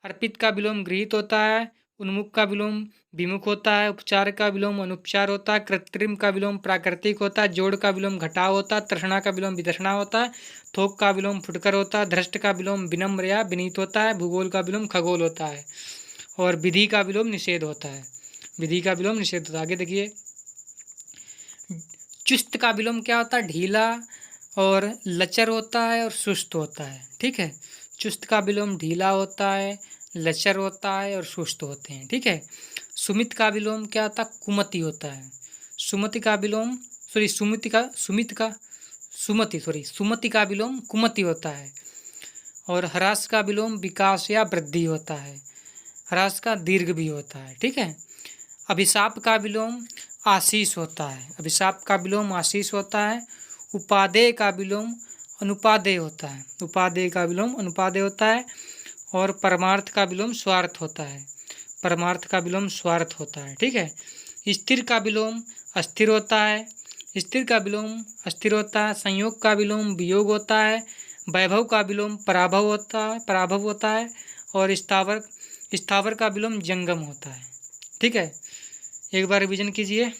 अर्पित का विलोम गृहीत होता है। उन्मुख का विलोम विमुख होता है। उपचार का विलोम अनुपचार होता है। कृत्रिम का विलोम प्राकृतिक होता है। जोड़ का विलोम घटाव होता है। तृष्णा का विलोम वितृष्णा होता है। थोक का विलोम फुटकर होता है। धृष्ट का विलोम विनम्र या विनीत होता है। भूगोल का विलोम खगोल होता है। और विधि का विलोम निषेध होता है। विधि का विलोम निषेध होता है। आगे देखिए, चुस्त का विलोम क्या होता है? ढीला और लचर होता है और सुस्त होता है। ठीक है, चुस्त का विलोम ढीला होता है, लचर होता है और सुस्त होते हैं। ठीक है, सुमित का विलोम क्या होता है? कुमति होता है। सुमति का विलोम सुमति का विलोम कुमति होता है। और ह्रास का विलोम विकास या वृद्धि होता है। ह्रास का दीर्घ भी होता है। ठीक है, अभिशाप का विलोम आशीष होता है। अभिशाप का विलोम आशीष होता है। उपादेय का विलोम अनुपादेय होता है। उपादेय का विलोम अनुपादेय होता है। और परमार्थ का विलोम स्वार्थ होता है। परमार्थ का विलोम स्वार्थ होता है। ठीक है, स्थिर का विलोम अस्थिर होता है। स्थिर का विलोम अस्थिर होता है। संयोग का विलोम वियोग होता है। वैभव का विलोम पराभव होता है। और स्थावर का विलोम जंगम होता है। ठीक है, एक बार रिवीजन कीजिए।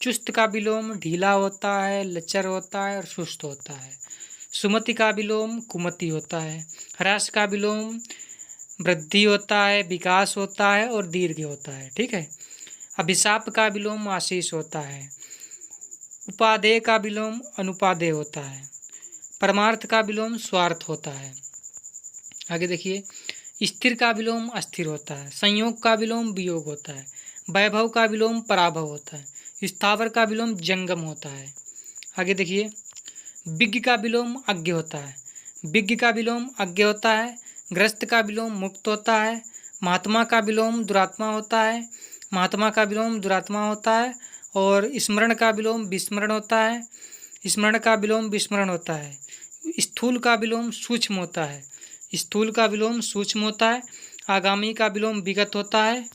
चुस्त का विलोम ढीला होता है, लचर होता है और सुस्त होता है। सुमति का विलोम कुमति होता है। ह्रास का विलोम वृद्धि होता है, विकास होता है और दीर्घ होता है। ठीक है, अभिशाप का विलोम आशीष होता है। उपादेय का विलोम अनुपादेय होता है। परमार्थ का विलोम स्वार्थ होता है। आगे देखिए, स्थिर का विलोम अस्थिर होता है। संयोग का विलोम वियोग होता है। वैभव का विलोम पराभव होता है। स्थावर का विलोम जंगम होता है। आगे देखिए, विज्ञ का विलोम अज्ञ होता है। विज्ञ का विलोम अज्ञ होता है। ग्रस्त का विलोम मुक्त होता है। महात्मा का विलोम दुरात्मा होता है। महात्मा का विलोम दुरात्मा होता है। और स्मरण का विलोम विस्मरण होता है। स्मरण का विलोम विस्मरण होता है। स्थूल का विलोम सूक्ष्म होता है। स्थूल का विलोम सूक्ष्म होता है। आगामी का विलोम विगत होता है।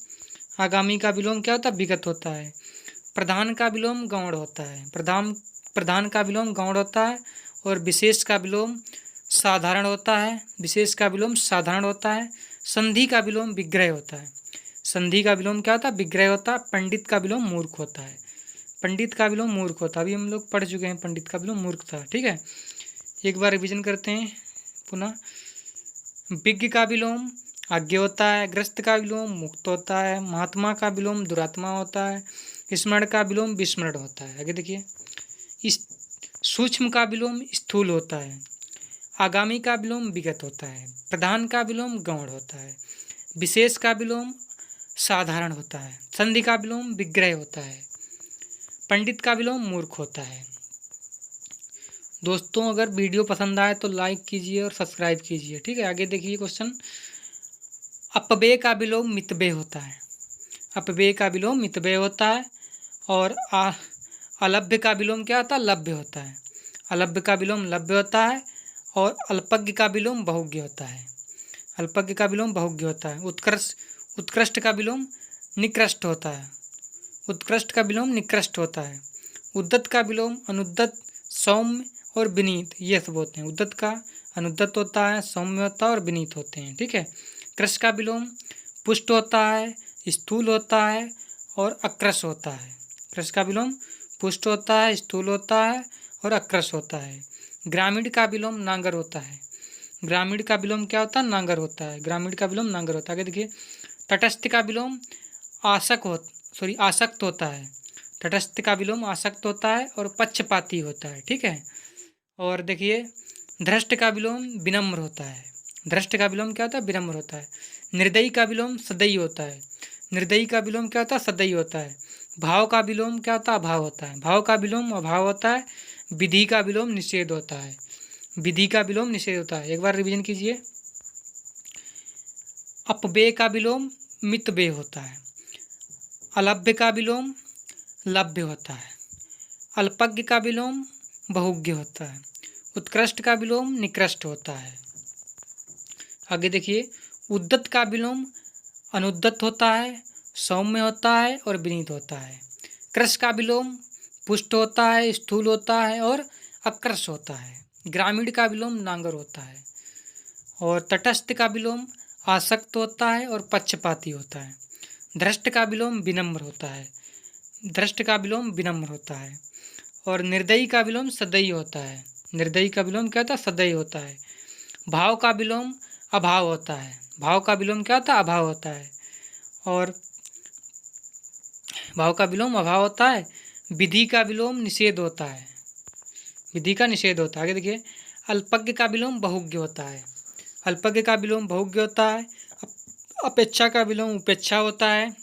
आगामी का विलोम क्या होता है? विगत होता है। प्रधान का विलोम गौण होता है। प्रधान का विलोम गौण होता है। और विशेष का विलोम साधारण होता है। विशेष का विलोम साधारण होता है। संधि का विलोम विग्रह होता है। संधि का विलोम क्या होता है? विग्रह होता है। पंडित का विलोम मूर्ख होता है। पंडित का विलोम मूर्ख होता है। अभी हम लोग पढ़ चुके हैं पंडित का विलोम मूर्ख था। ठीक है, एक बार रिवीजन करते हैं पुनः। विज्ञ का विलोम अज्ञ होता है। ग्रस्त का विलोम मुक्त होता है। महात्मा का विलोम दुरात्मा होता है। स्मरण का विलोम विस्मरण होता है। आगे देखिए, इस सूक्ष्म का विलोम स्थूल होता है। आगामी का विलोम विगत होता है। प्रधान का विलोम गौण होता है। विशेष का विलोम साधारण होता है। संधि का विलोम विग्रह होता है। पंडित का विलोम मूर्ख होता है। दोस्तों, अगर वीडियो पसंद आए तो लाइक कीजिए और सब्सक्राइब कीजिए। ठीक है, आगे देखिए क्वेश्चन। अपव्यय का विलोम मितव्यय होता है। अपव्यय का विलोम मितव्यय होता है। और अलभ्य का विलोम क्या होता है? लभ्य होता है। अलभ्य का विलोम लभ्य होता है। और अल्पज्ञ का विलोम बहुज्ञ होता है। अल्पज्ञ का विलोम बहुज्ञ होता है। उत्कृष्ट का विलोम निकृष्ट होता है। उत्कृष्ट का विलोम निकृष्ट होता है। उद्धत का विलोम अनुद्धत, सौम्य और विनीत, ये सब होते हैं। उद्धत का अनुद्धत होता है, सौम्य होता है और विनीत होते हैं। ठीक है, कृश का विलोम पुष्ट होता है, स्थूल होता है और अक्रश होता है। कृश का विलोम पुष्ट होता है, स्थूल होता है और अक्रश होता है। ग्रामीण का विलोम नांगर होता है। ग्रामीण का विलोम क्या होता है? नांगर होता है। ग्रामीण का विलोम नांगर होता है। आगे देखिए, तटस्थ का विलोम आसक्त होता है। तटस्थ का विलोम आसक्त होता है और पक्षपाती होता है। ठीक है, और देखिए, धृष्ट का विलोम विनम्र होता है। धृष्ट का विलोम क्या होता है? विनम्र होता है। निर्दयी का विलोम सदयी होता है। निर्दयी का विलोम क्या होता है? सदयी होता है। भाव का विलोम क्या होता है? अभाव होता है। भाव का विलोम अभाव होता है। विधि का विलोम निषेध होता है। विधि का विलोम निषेध होता है। एक बार रिवीजन कीजिए। अपव्यय का विलोम मितव्यय होता है। अलभ्य का विलोम लभ्य होता है। अल्पज्ञ का विलोम बहुज्ञ होता है। उत्कृष्ट का विलोम निकृष्ट होता है। आगे देखिए, उद्दत का विलोम अनुद्दत होता है, सौम्य होता है और विनीत होता है। कृश का विलोम पुष्ट होता है, स्थूल होता है और अकृश होता है। ग्रामीण का विलोम नांगर होता है। और तटस्थ का विलोम आसक्त होता है और पक्षपाती होता है। धृष्ट का विलोम विनम्र होता है। धृष्ट का विलोम विनम्र होता है। और निर्दयी का विलोम सदयी होता है। निर्दयी का विलोम क्या होता है? सदयी होता है। भाव का विलोम अभाव होता है। भाव का विलोम क्या होता है? अभाव होता है। और भाव का विलोम अभाव होता है। विधि का विलोम निषेध होता है। विधि का निषेध होता है। आगे देखिए, अल्पज्ञ का विलोम बहुज्ञ होता है। अल्पज्ञ का विलोम बहुज्ञ होता है। अपेक्षा का विलोम उपेक्षा होता है।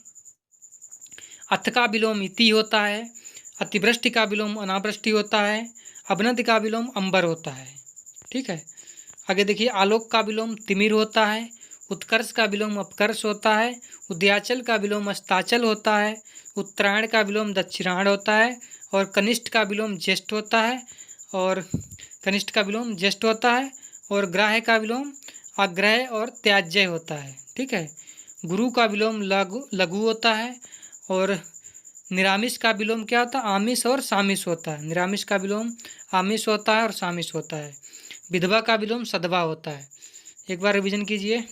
अथ का विलोम इति होता है। अतिवृष्टि का विलोम अनावृष्टि होता है। अवनति का विलोम अंबर होता है। ठीक है। आगे देखिए, आलोक का विलोम तिमिर होता है। उत्कर्ष का विलोम अपकर्ष होता है। उदयाचल का विलोम अस्ताचल होता है। उत्तरायण का विलोम दक्षिणायण होता है। और कनिष्ठ का विलोम ज्येष्ठ होता है। और कनिष्ठ का विलोम ज्येष्ठ होता है। और ग्राह्य का विलोम अग्राह्य और त्याज्य होता है। ठीक है। गुरु का विलोम लघु होता है। और निरामिष का विलोम क्या होता है? आमिष और सामिष होता है। निरामिष का विलोम आमिष होता है और सामिष होता है। विधवा का विलोम सधवा होता है। एक बार रिवीजन कीजिए।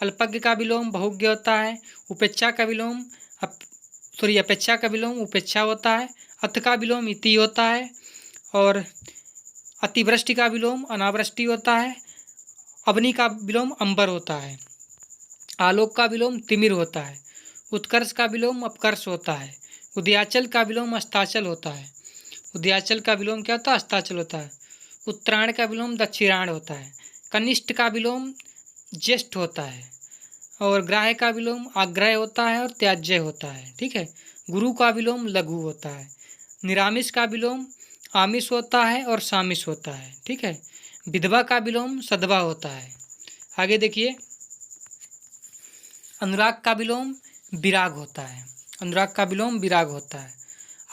अल्पज्ञ का विलोम बहुज्ञ होता है। उपेक्षा का विलोम अपेक्षा का विलोम उपेक्षा होता है। अथ का विलोम इति होता है। और अतिवृष्टि का विलोम अनावृष्टि होता है। अवनि का विलोम अंबर होता है। आलोक का विलोम तिमिर होता है। उत्कर्ष का विलोम अपकर्ष होता है। उदयाचल का विलोम अस्ताचल होता है। उदयाचल का विलोम क्या होता है? अस्ताचल होता है। उत्तरायण का विलोम दक्षिणायण होता है। कनिष्ठ का विलोम ज्येष्ठ होता है। और ग्राह्य का विलोम आग्राह्य होता है और त्याज्य होता है। ठीक है। गुरु का विलोम लघु होता है। निरामिष का विलोम आमिष होता है और सामिष होता है। ठीक है। विधवा का विलोम सधवा होता है। आगे देखिए, अनुराग का विलोम विराग होता है। अनुराग का विलोम विराग होता है।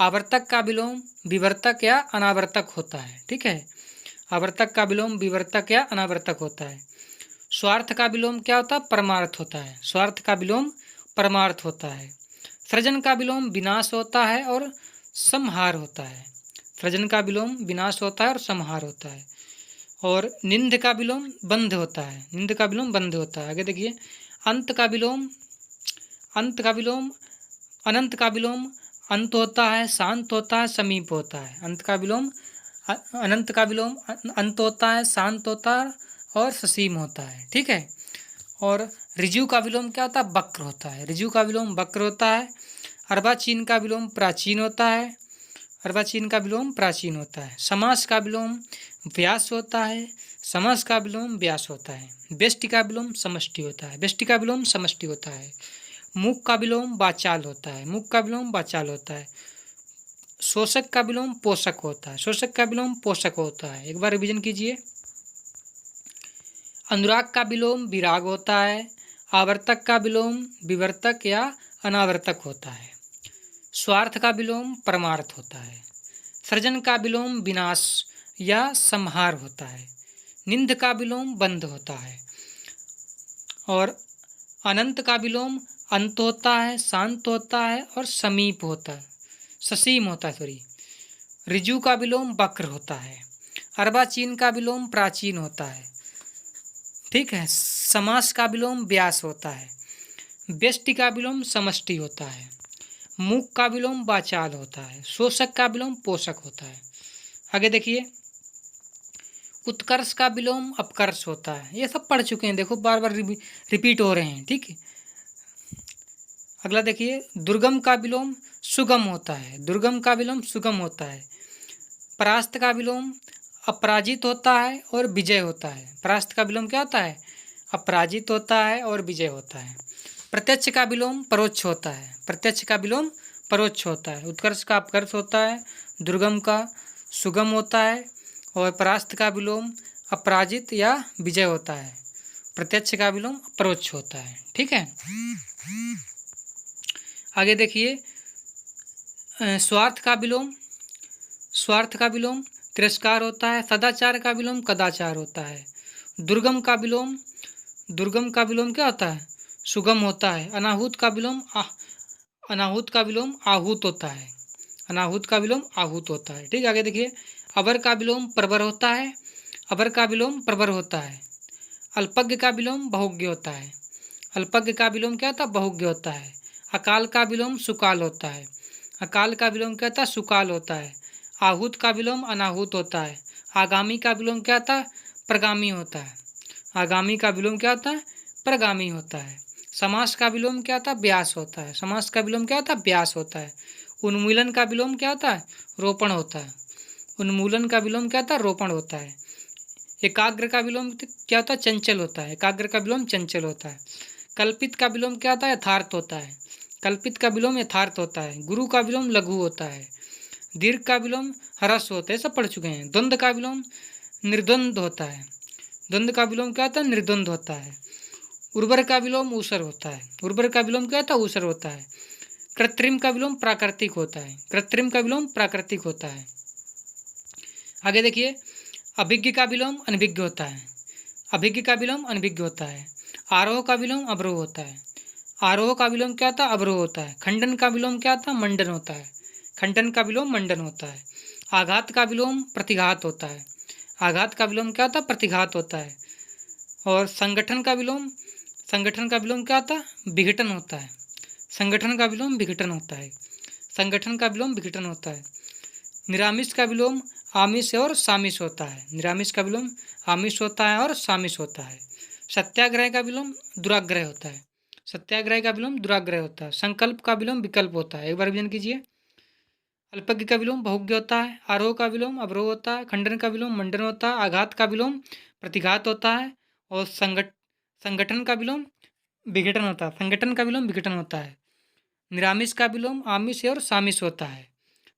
आवर्तक का विलोम विवर्तक या अनावर्तक होता है। ठीक है। आवर्तक का विलोम विवर्तक या अनावर्तक होता है। स्वार्थ का विलोम क्या होता है? परमार्थ होता है। स्वार्थ का विलोम परमार्थ होता है। सृजन का विलोम विनाश होता है और संहार होता है। सृजन का विलोम विनाश होता है और संहार होता है। और निंद का विलोम बंध होता है। निंद का विलोम बंध होता है। आगे देखिए, अंत का विलोम अनंत का विलोम अंत होता है, शांत होता है, समीप होता है। अनंत का विलोम अंत होता है, शांत होता है और ससीम होता है। ठीक है। और ऋजु का विलोम क्या होता है? वक्र होता है। ऋजु का विलोम वक्र होता है। अर्वाचीन का विलोम प्राचीन होता है। अर्वाचीन का विलोम प्राचीन होता है। समास का विलोम व्यास होता है। समास का विलोम व्यास होता है। व्यष्टि का विलोम समष्टि होता है। व्यष्टि का विलोम समष्टि होता है। मुख का विलोम वाचाल होता है। मुख का विलोम वाचाल होता है। शोषक का विलोम पोषक होता है। शोषक का विलोम पोषक होता है। एक बार रिवीजन कीजिए। अनुराग का विलोम विराग होता है। आवर्तक का विलोम विवर्तक या अनावर्तक होता है। स्वार्थ का विलोम परमार्थ होता है। सृजन का विलोम विनाश या संहार होता है। निंद का विलोम बंध होता है। और अनंत का विलोम अंत होता है, शांत होता है और समीप होता है, ससीम होता है। सॉरी। ऋजु का विलोम वक्र होता है। अर्वाचीन का विलोम प्राचीन होता है। ठीक है। समास का विलोम व्यास होता है। व्यष्टि का विलोम समष्टि होता है। मुख का विलोम वाचाल होता है। शोषक का विलोम पोषक होता है। आगे देखिए, उत्कर्ष का विलोम अपकर्ष होता है। ये सब पढ़ चुके हैं, देखो बार बार रिपीट हो रहे हैं। ठीक है। अगला देखिए, दुर्गम का विलोम सुगम होता है। दुर्गम का विलोम सुगम होता है। परास्त का विलोम अपराजित होता है और विजय होता है। परास्त का विलोम क्या होता है? अपराजित होता है और विजय होता है। प्रत्यक्ष का विलोम परोक्ष होता है। प्रत्यक्ष का विलोम परोक्ष होता है। उत्कर्ष का अपकर्ष होता है। दुर्गम का सुगम होता है। और परास्त का विलोम अपराजित या विजय होता है। प्रत्यक्ष का विलोम परोक्ष होता है। ठीक है। आगे देखिए, स्वार्थ का विलोम तिरस्कार होता है। सदाचार का विलोम कदाचार होता है। दुर्गम का विलोम क्या होता है? सुगम होता है। अनाहूत का विलोम आहूत होता है। अनाहूत का विलोम आहूत होता है। ठीक है, आगे देखिए। अबर का विलोम प्रवर होता है। अबर का विलोम प्रवर होता है। अल्पज्ञ का विलोम बहुज्ञ होता है। अल्पज्ञ का विलोम क्या होता है? बहुज्ञ होता है। अकाल का विलोम सुकाल होता है। अकाल का विलोम क्या होता है? सुकाल होता है। आहूत का विलोम अनाहूत होता है। आगामी का विलोम क्या होता है? प्रगामी होता है। आगामी का विलोम क्या होता है? प्रगामी होता है। समास का विलोम क्या होता है? व्यास होता है। समास का विलोम क्या होता है? व्यास होता है। उन्मूलन का विलोम क्या होता है? रोपण होता है। उन्मूलन का विलोम क्या होता है? रोपण होता है। एकाग्र का विलोम क्या होता है? चंचल होता है। एकाग्र का विलोम चंचल होता है। कल्पित का विलोम क्या होता है? यथार्थ होता है। कल्पित का विलोम यथार्थ होता है। गुरु का विलोम लघु होता है। दीर्घ का विलोम ह्रस्व होता है। सब पढ़ चुके हैं। द्वंद्व का विलोम निर्द्वंद होता है। द्वंद्व का विलोम क्या होता है? निर्द्वंद होता है। उर्वर का विलोम ऊसर होता है। उर्वर का विलोम क्या होता है? ऊसर होता है। कृत्रिम का विलोम प्राकृतिक होता है। कृत्रिम का विलोम प्राकृतिक होता है। आगे देखिए। अभिज्ञ का विलोम अनभिज्ञ होता है। अभिज्ञ का विलोम अनभिज्ञ होता है। आरोह का विलोम अवरोह होता है। आरोह का विलोम क्या होता है? अवरोह होता है। खंडन का विलोम क्या होता है? मंडन होता है। खंडन का विलोम मंडन होता है। आघात का विलोम प्रतिघात होता है। आघात का विलोम क्या होता है? प्रतिघात होता है। और संगठन का विलोम क्या होता है? विघटन होता है। संगठन का विलोम विघटन होता है। संगठन का विलोम विघटन होता है। निरामिष का विलोम आमिष और सामिष होता है। निरामिष का विलोम आमिष होता है और सामिष होता है। सत्याग्रह का विलोम दुराग्रह होता है। सत्याग्रह का विलोम दुराग्रह होता है। संकल्प का विलोम विकल्प होता है। एक बार विजन कीजिए। अल्पज्ञ का विलोम बहुज्ञ होता है। आरोह का विलोम अवरोह होता है। खंडन का विलोम मंडन होता है। आघात का विलोम प्रतिघात होता है। और संगठन का विलोम विघटन होता है। संगठन का विलोम विघटन होता है। निरामिष का विलोम आमिष और सामिष होता है।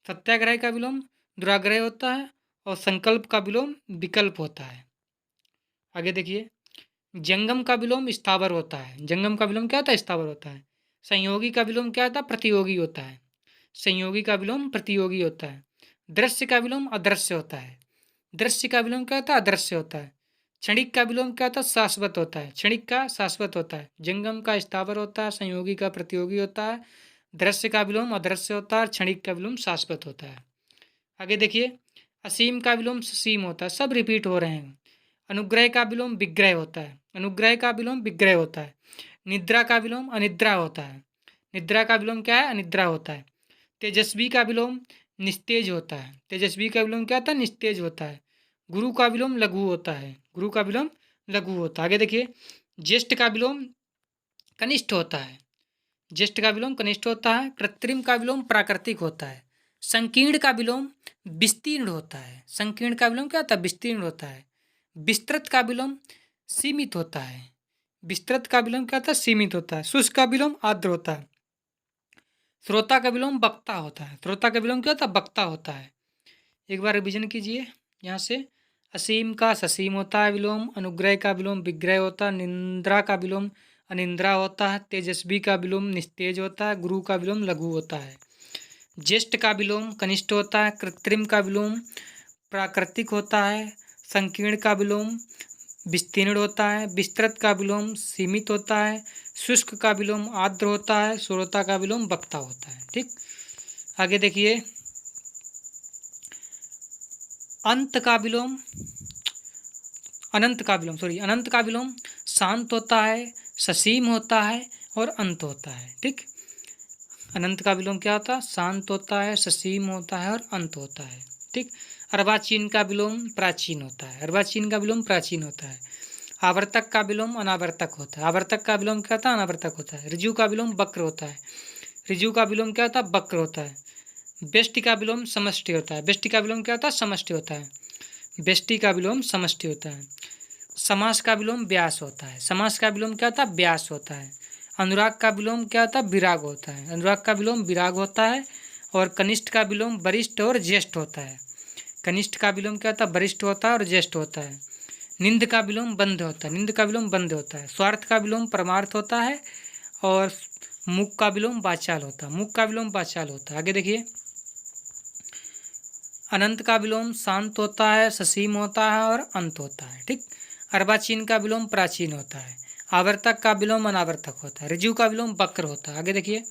सत्याग्रह का विलोम दुराग्रह होता है। और संकल्प का विलोम विकल्प होता है। आगे देखिए। जंगम का विलोम स्थावर होता है। जंगम का विलोम क्या होता है? स्थावर होता है। संयोगी का विलोम क्या होता है? प्रतियोगी होता है। संयोगी का विलोम प्रतियोगी होता है। दृश्य का विलोम अदृश्य होता है। दृश्य का विलोम क्या होता है? अदृश्य होता है। क्षणिक का विलोम क्या होता है? शाश्वत होता है। क्षणिक का शाश्वत होता है। जंगम का स्थावर होता है। संयोगी का प्रतियोगी होता है। दृश्य का विलोम अदृश्य होता है। क्षणिक का विलोम शाश्वत होता है। आगे देखिए। असीम का विलोम ससीम होता है। सब रिपीट हो रहे हैं। अनुग्रह का विलोम विग्रह होता है। अनुग्रह का विलोम विग्रह होता है। निद्रा का विलोम अनिद्रा होता है। निद्रा का विलोम क्या है? अनिद्रा होता है। तेजस्वी का विलोम निस्तेज होता है। तेजस्वी का विलोम क्या होता है? निस्तेज होता है। गुरु का विलोम लघु होता है। गुरु का विलोम लघु होता है। आगे देखिए। ज्येष्ठ का विलोम कनिष्ठ होता है। ज्येष्ठ का विलोम कनिष्ठ होता है। कृत्रिम का विलोम प्राकृतिक होता है। संकीर्ण का विलोम विस्तीर्ण होता है। संकीर्ण का विलोम क्या होता है? विस्तीर्ण होता है। विस्तृत का विलोम सीमित होता है। विस्तृत का विलोम क्या होता है? सीमित होता है। शुष्क का विलोम आर्द्र होता है। श्रोता का विलोम वक्ता होता है। श्रोता का विलोम क्या होता है? वक्ता होता है। एक बार रिविजन कीजिए यहाँ से। असीम का ससीम होता है विलोम। अनुग्रह का विलोम विग्रह होता है। निंद्रा का विलोम अनिंद्रा होता है। तेजस्वी का विलोम निस्तेज होता है। गुरु का विलोम लघु होता है। ज्येष्ठ का विलोम कनिष्ठ होता है। कृत्रिम का विलोम प्राकृतिक होता है। संकीर्ण का विलोम विस्तीर्ण होता है। विस्तृत का विलोम सीमित होता है। शुष्क का विलोम आर्द्र होता है। श्रोता का विलोम वक्ता होता है। ठीक, आगे देखिए। अंत का विलोम अनंत का विलोम अनंत का विलोम शांत होता है, ससीम होता है और अंत होता है। ठीक, अनंत का विलोम क्या होता है? शांत होता है, ससीम होता है और अंत होता है। ठीक, अर्वाचीन का विलोम प्राचीन होता है। अर्वाचीन का विलोम प्राचीन होता है। आवर्तक का विलोम अनावर्तक होता है। आवर्तक का विलोम क्या होता है? अनावर्तक होता है। ऋजु का विलोम वक्र होता है। ऋजु का विलोम क्या होता है? वक्र होता है। व्यष्टि का विलोम समष्टि होता है। व्यष्टि का विलोम क्या होता है? समष्टि होता है। व्यष्टि का विलोम समष्टि होता है। समास का विलोम व्यास होता है। समास का विलोम क्या होता है? व्यास होता है। अनुराग का विलोम क्या होता है? विराग होता है। अनुराग का विलोम विराग होता है। और कनिष्ठ का विलोम वरिष्ठ और ज्येष्ठ होता है। कनिष्ठ का विलोम क्या होता है? वरिष्ठ होता है और ज्येष्ठ होता है। निंद का विलोम बंध होता है। निंद का विलोम बंध होता है। स्वार्थ का विलोम परमार्थ होता है। और मुख का विलोम वाचाल होता है। मुख का विलोम वाचाल होता है। आगे देखिए। अनंत का विलोम शांत होता है, ससीम होता है और अंत होता है। ठीक, अर्वाचीन का विलोम प्राचीन होता है। आवर्तक का विलोम अनावर्तक होता है। ऋजु का विलोम वक्र होता है। आगे देखिए,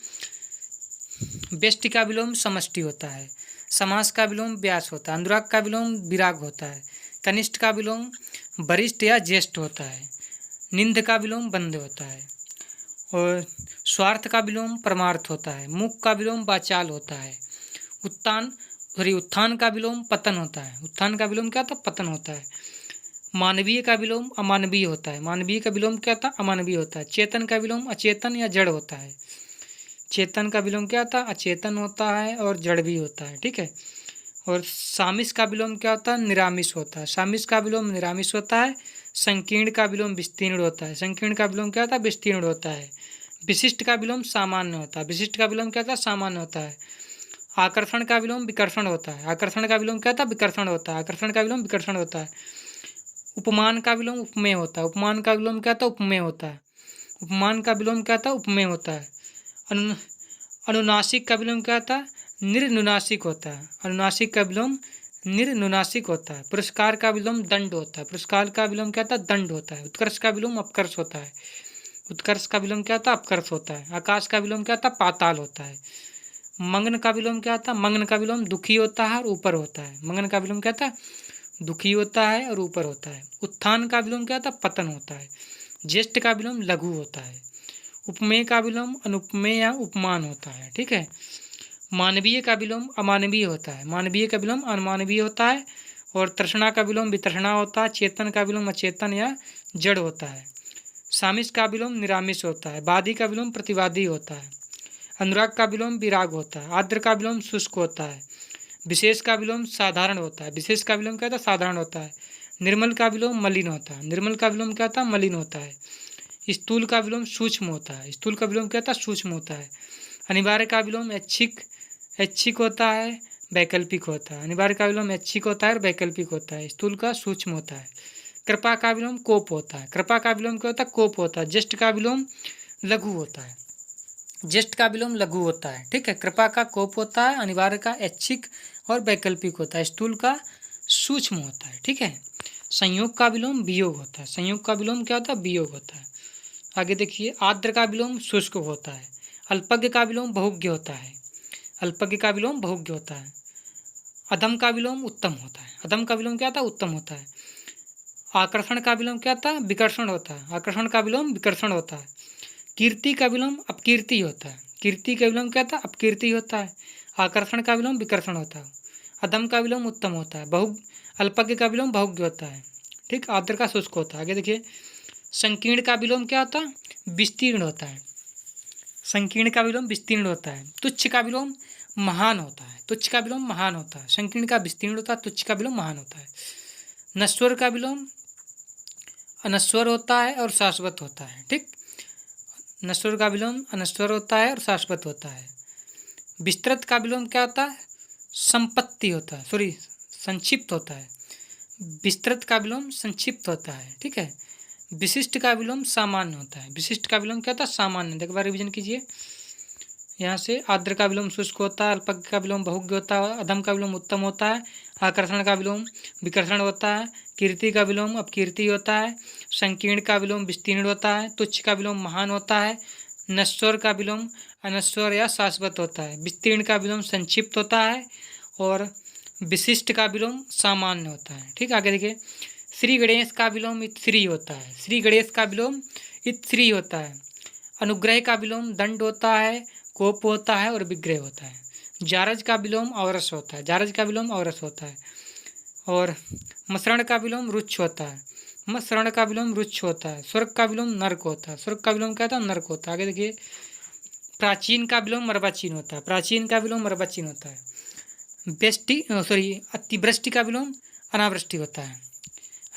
व्यष्टि का विलोम समष्टि होता है। समास का विलोम व्यास होता है। अनुराग का विलोम विराग होता है। कनिष्ठ का विलोम वरिष्ठ या ज्येष्ठ होता है। निंद का विलोम बंद होता है। और स्वार्थ का विलोम परमार्थ होता है। मुख का विलोम वाचाल होता है। उत्थान का विलोम पतन होता है। उत्थान का विलोम क्या था? पतन होता है। मानवीय का विलोम अमानवीय होता है। मानवीय का विलोम क्या था? अमानवीय होता है। चेतन का विलोम अचेतन या जड़ होता है। चेतन का विलोम क्या था? अचेतन होता है और जड़ भी होता है। ठीक है। और सामिस का विलोम क्या होता है? निरामिष होता है। सामिस का विलोम निरामिष होता है। संकीर्ण का विलोम विस्तीर्ण होता है। संकीर्ण का विलोम क्या होता है? विस्तीर्ण होता है। विशिष्ट का विलोम सामान्य होता है। विशिष्ट का विलोम क्या था? सामान्य होता है। आकर्षण का विलोम विकर्षण होता है। आकर्षण का विलोम क्या था? विकर्षण होता है। आकर्षण का विलोम विकर्षण होता है। उपमान का विलोम उपमेय होता है। उपमान का विलोम क्या था? उपमेय होता है। उपमान का विलोम क्या था? उपमेय होता है। अनुनासिक का विलोम क्या था? निर्नुनासिक होता है। अनुनासिक का विलोम निर्नुनासिक होता है। पुरस्कार का विलोम दंड होता है। पुरस्कार का विलोम क्या था? दंड होता है। उत्कर्ष का विलोम अपकर्ष होता है। उत्कर्ष का विलोम क्या था? अपकर्ष होता है। आकाश का विलोम क्या था? पाताल होता है। मग्न का विलोम क्या था? मग्न का विलोम दुखी होता है और ऊपर होता है। मग्न का विलोम क्या था? दुखी होता है और ऊपर होता है। उत्थान का विलोम क्या था? पतन होता है। ज्येष्ठ का विलोम लघु होता है। उपमेय का विलोम अनुपमेय या उपमान होता है। ठीक है। मानवीय का विलोम अमानवीय होता है। मानवीय का विलोम अमानवीय होता है। और तृष्णा का विलोम वितृष्णा होता है। चेतन का विलोम अचेतन या जड़ होता है। सामिस का विलोम निरामिष होता है। वादी का विलोम प्रतिवादी होता है। अनुराग का विलोम विराग होता है। आर्द्र का विलोम शुष्क होता है। विशेष का विलोम साधारण होता है। विशेष का विलोम क्या होता है? साधारण होता है। निर्मल का विलोम मलिन होता है। निर्मल का विलोम क्या होता है? मलिन होता है। स्थूल का विलोम सूक्ष्म होता है। स्थूल का विलोम क्या होता है? सूक्ष्म होता है। अनिवार्य का विलोम ऐच्छिक ऐच्छिक होता है, वैकल्पिक होता है। अनिवार्य का विलोम ऐच्छिक होता है और वैकल्पिक होता है। स्थूल का सूक्ष्म होता है। कृपा का विलोम कोप होता है। कृपा का विलोम क्या होता है? कोप होता है। ज्येष्ठ का विलोम लघु होता है। ज्येष्ठ का विलोम लघु होता है। ठीक है। कृपा का कोप होता है। अनिवार्य का ऐच्छिक और वैकल्पिक होता है। स्थूल का सूक्ष्म होता है। ठीक है। संयोग का विलोम वियोग होता है। संयोग का विलोम क्या होता है? वियोग होता है। आगे देखिए, आर्द्र का विलोम शुष्क होता है। अल्पज्ञ का विलोम बहुज्ञ होता है। अल्पज्ञ का विलोम बहुज्ञ होता है। अधम का विलोम उत्तम होता है। अधम का विलोम क्या था? उत्तम होता है। आकर्षण का विलोम क्या था? विकर्षण होता है। आकर्षण का विलोम विकर्षण होता है। कीर्ति का विलोम अपकीर्ति होता है। कीर्ति का विलोम क्या था? अपकीर्ति होता है। आकर्षण का विलोम विकर्षण होता है। अधम का विलोम उत्तम होता है। अल्पज्ञ का विलोम बहुज्ञ होता है। ठीक। आर्द्र का शुष्क होता है। आगे देखिए, संकीर्ण का विलोम क्या होता है? विस्तीर्ण होता है। संकीर्ण का विलोम विस्तीर्ण होता है। तुच्छ का विलोम महान होता है। तुच्छ का विलोम महान होता है। संकीर्ण का विस्तीर्ण होता है। तुच्छ का विलोम महान होता है। नश्वर का विलोम अनश्वर होता है और शाश्वत होता है। ठीक। नश्वर का विलोम अनश्वर होता है और शाश्वत होता है। विस्तृत का विलोम क्या होता है? संपत्ति होता है, सॉरी संक्षिप्त होता है। विस्तृत का विलोम संक्षिप्त होता है। ठीक है। विशिष्ट का विलोम सामान्य होता है। विशिष्ट का विलोम क्या होता है? सामान्य। एक बार रिविजन कीजिए यहाँ से। आर्द्र का विलोम शुष्क होता है। अल्पज्ञ का विलोम बहुज्ञ होता है। अधम का विलोम उत्तम होता है। आकर्षण का विलोम विकर्षण होता है। कीर्ति का विलोम अपकीर्ति होता है। संकीर्ण का विलोम विस्तीर्ण होता है। तुच्छ का विलोम महान होता है। नश्वर का विलोम अनश्वर या शाश्वत होता है। विस्तीर्ण का विलोम संक्षिप्त होता है और विशिष्ट का विलोम सामान्य होता है। ठीक। आगे देखिए, श्री गणेश का विलोम इत्श्री होता है। श्री गणेश का विलोम इत्श्री होता है। अनुग्रह का विलोम दंड होता है, कोप होता है और विग्रह होता है। जारज का विलोम औरस होता है। जारज का विलोम औरस होता है। और मसरण का विलोम रुच्छ होता है। मसरण का विलोम रुच्छ होता है। स्वर्ग का विलोम नर्क होता है। स्वर्ग का विलोम क्या था? नर्क होता है। आगे देखिए, प्राचीन का विलोम अर्वाचीन होता है। प्राचीन का विलोम अर्वाचीन होता है। अतिवृष्टि का विलोम अनावृष्टि होता है।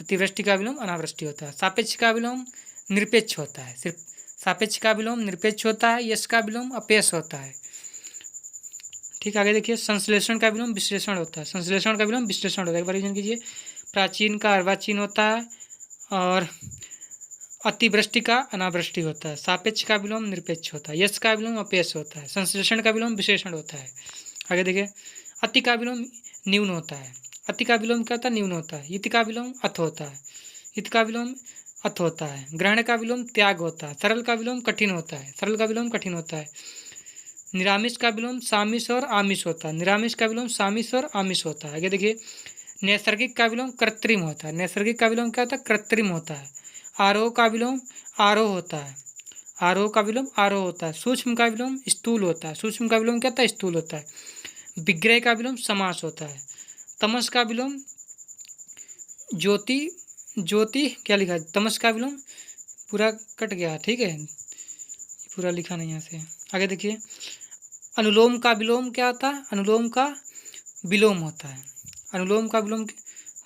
अतिवृष्टि का विलोम अनावृष्टि होता है। सापेक्ष का विलोम निरपेक्ष होता है। सिर्फ सापेक्ष का विलोम निरपेक्ष होता है। यश का विलोम अपयश होता है। ठीक। आगे देखिए, संश्लेषण का विलोम विश्लेषण होता है। संश्लेषण का विलोम विश्लेषण होता है। एक बार रिवीजन कीजिए। प्राचीन का अर्वाचीन होता है और अतिवृष्टि का अनावृष्टि होता है। सापेक्ष का विलोम निरपेक्ष होता है। यश का विलोम अपयश होता है। संश्लेषण का विलोम विशेषण होता है। आगे देखिए, अति का विलोम न्यून होता है। अति का विलोम क्या होता है? न्यून होता है। इति का विलोम अथ होता है। इत का विलोम अथ होता है। ग्रहण का विलोम त्याग होता है। सरल का विलोम कठिन होता है। सरल का विलोम कठिन होता है। निरामिष का विलोम सामिष और आमिष होता है। निरामिष का विलोम सामिष और आमिष होता है। आगे देखिए, नैसर्गिक का विलोम कृत्रिम होता है। नैसर्गिक का विलोम क्या होता है? कृत्रिम होता है। आरोह का विलोम आरोह होता है। आरोह का विलोम आरोह होता है। सूक्ष्म का विलोम स्थूल होता है। सूक्ष्म का विलोम क्या होता है? स्थूल होता है। विग्रह का विलोम समास होता है। तमस का विलोम ज्योति ज्योति क्या लिखा है? तमस का विलोम पूरा कट गया, ठीक है, पूरा लिखा नहीं यहाँ से। आगे देखिए, अनुलोम का विलोम क्या होता है? अनुलोम का विलोम होता है। अनुलोम का विलोम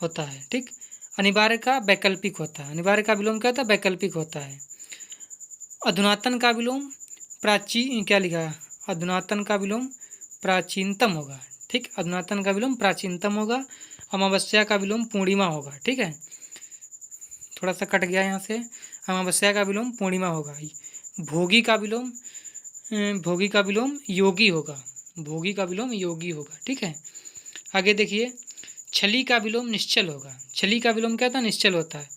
होता है, ठीक। अनिवार्य का वैकल्पिक होता है। अनिवार्य का विलोम क्या होता है? वैकल्पिक होता है। अधुनातन का विलोम प्राचीन क्या लिखा है? अधुनातन का विलोम प्राचीनतम होगा, ठीक। अधुनातन का विलोम प्राचीनतम होगा। अमावस्या का विलोम पूर्णिमा होगा, ठीक है, थोड़ा सा कट गया यहाँ से। अमावस्या का विलोम पूर्णिमा होगा। भोगी का विलोम भोगी का विलोम योगी होगा। भोगी का विलोम योगी होगा, ठीक है। आगे देखिए, छली का विलोम निश्चल होगा। छली का विलोम क्या होता है? निश्चल होता है।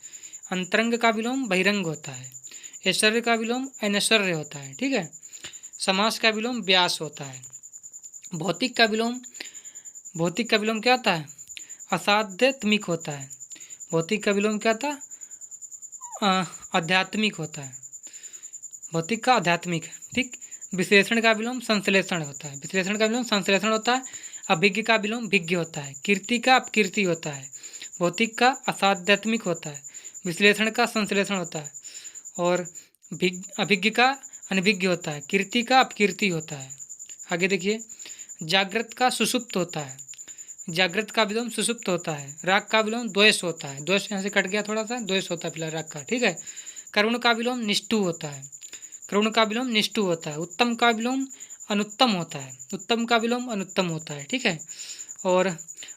अंतरंग का विलोम बहिरंग होता है। ऐश्वर्य का विलोम अनैश्वर्य होता है, ठीक है। समास का विलोम व्यास होता है। भौतिक का विलोम क्या होता है? असाध्यात्मिक होता है। भौतिक का विलोम क्या होता है? आध्यात्मिक होता है। भौतिक का आध्यात्मिक, ठीक। विश्लेषण का विलोम संश्लेषण होता है। विश्लेषण का विलोम संश्लेषण होता है। अभिज्ञ का विलोम भिज्ञ होता है। कीर्ति का अपकीर्ति होता है। भौतिक का असाध्यात्मिक होता है। विश्लेषण का संश्लेषण होता है। और अभिज्ञ का अनभिज्ञ होता है। कीर्ति का अपकीर्ति होता है। आगे देखिए, जागृत का सुषुप्त होता है। जागृत का विलोम सुषुप्त होता है। राग का विलोम द्वेष होता है। द्वेष यहाँ से कट गया थोड़ा सा, द्वेष होता है फिलहाल राग का, ठीक है। करुण का विलोम निष्ठु होता है। करुण का विलोम निष्ठु होता है। उत्तम का विलोम अनुत्तम होता है। उत्तम का विलोम अनुत्तम होता है, ठीक है। और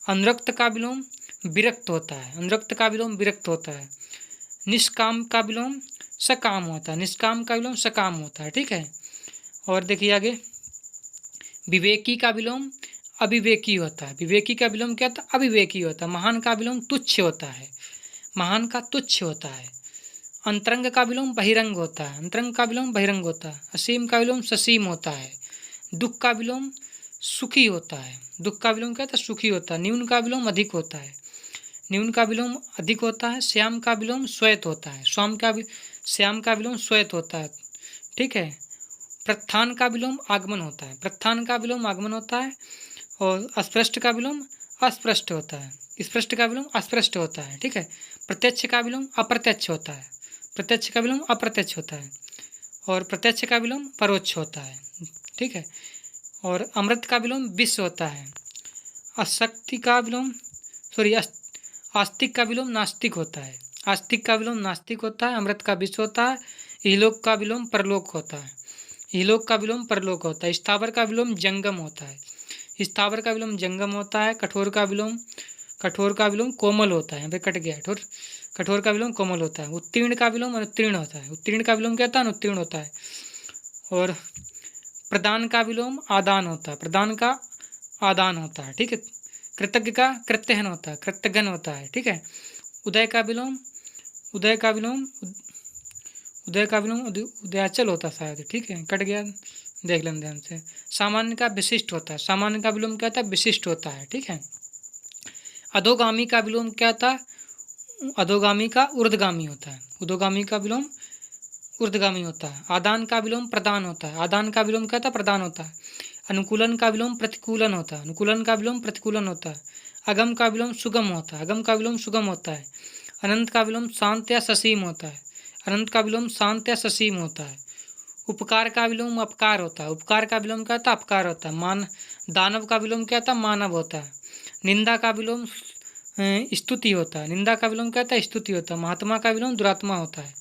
अनुरक्त का विलोम विरक्त होता है। अनुरक्त का विलोम विरक्त होता है। निष्काम का विलोम सकाम होता है। निष्काम का विलोम सकाम होता है, ठीक है। और देखिए आगे, विवेकी का विलोम अविवेकी होता है। विवेकी का विलोम क्या होता है? अविवेकी होता है। महान का विलोम तुच्छ होता है। महान का तुच्छ होता है। अंतरंग का विलोम बहिरंग होता है। अंतरंग का विलोम बहिरंग होता है। असीम का विलोम ससीम होता है। दुख का विलोम सुखी होता है। दुख का विलोम क्या होता है? सुखी होता है। न्यून का विलोम अधिक होता है। न्यून का विलोम अधिक होता है। श्याम का विलोम श्वेत होता है। श्याम का विलोम श्वेत होता है, ठीक है। प्रत्थान का विलोम आगमन होता है। प्रत्थान का विलोम आगमन होता है। और अस्पृष्ट का विलोम अस्पृष्ट होता है। स्पृष्ट का विलोम अस्पृष्ट होता है, ठीक है। प्रत्यक्ष का विलोम अप्रत्यक्ष होता है। प्रत्यक्ष का विलोम अप्रत्यक्ष होता है। और प्रत्यक्ष का विलोम परोक्ष होता है, ठीक है। और अमृत का विलोम विष होता है। अशक्ति का विलोम आस्तिक का विलोम नास्तिक होता है। आस्तिक का विलोम नास्तिक होता है। अमृत का विष होता है। इहलोक का विलोम परलोक होता है। इहलोक का विलोम परलोक होता है। स्थावर का विलोम जंगम होता है। स्थावर का विलोम जंगम होता है। कठोर का विलोम कोमल होता है। यहाँ पे कट गया कठोर का विलोम कोमल होता है। उत्तीर्ण का विलोम अनुत्तीर्ण होता है। उत्तीर्ण का विलोम क्या होता है? अनुत्तीर्ण होता है। और प्रदान का विलोम आदान होता है। प्रदान का आदान होता है, ठीक है। कृतज्ञ का कृत्यहन होता है। कृतघ्न होता है, ठीक है। उदय का विलोम उदयाचल होता है शायद, ठीक है, कट गया, देख लें ध्यान से। सामान्य का विशिष्ट होता है। सामान्य का विलोम क्या होता है? विशिष्ट होता है, ठीक है। अधोगामी का विलोम क्या था? अधोगामी का ऊर्ध्वगामी होता है। अधोगामी का विलोम ऊर्ध्वगामी होता है। आदान का विलोम प्रदान होता है। आदान का विलोम क्या था? प्रदान होता है। अनुकूलन का विलोम प्रतिकूलन होता है। अनुकूलन का विलोम प्रतिकूलन होता है। अगम का विलोम सुगम होता है। अगम का विलोम सुगम होता है। अनंत का विलोम शांत या ससीम होता है। अनंत का विलोम शांत या ससीम होता है। उपकार का विलोम अपकार होता है। उपकार का विलोम क्या होता है? अपकार होता है। दानव का विलोम क्या होता है? मानव होता है। निंदा का विलोम स्तुति होता है। निंदा का विलोम क्या होता है? स्तुति होता है। महात्मा का विलोम दुरात्मा होता है।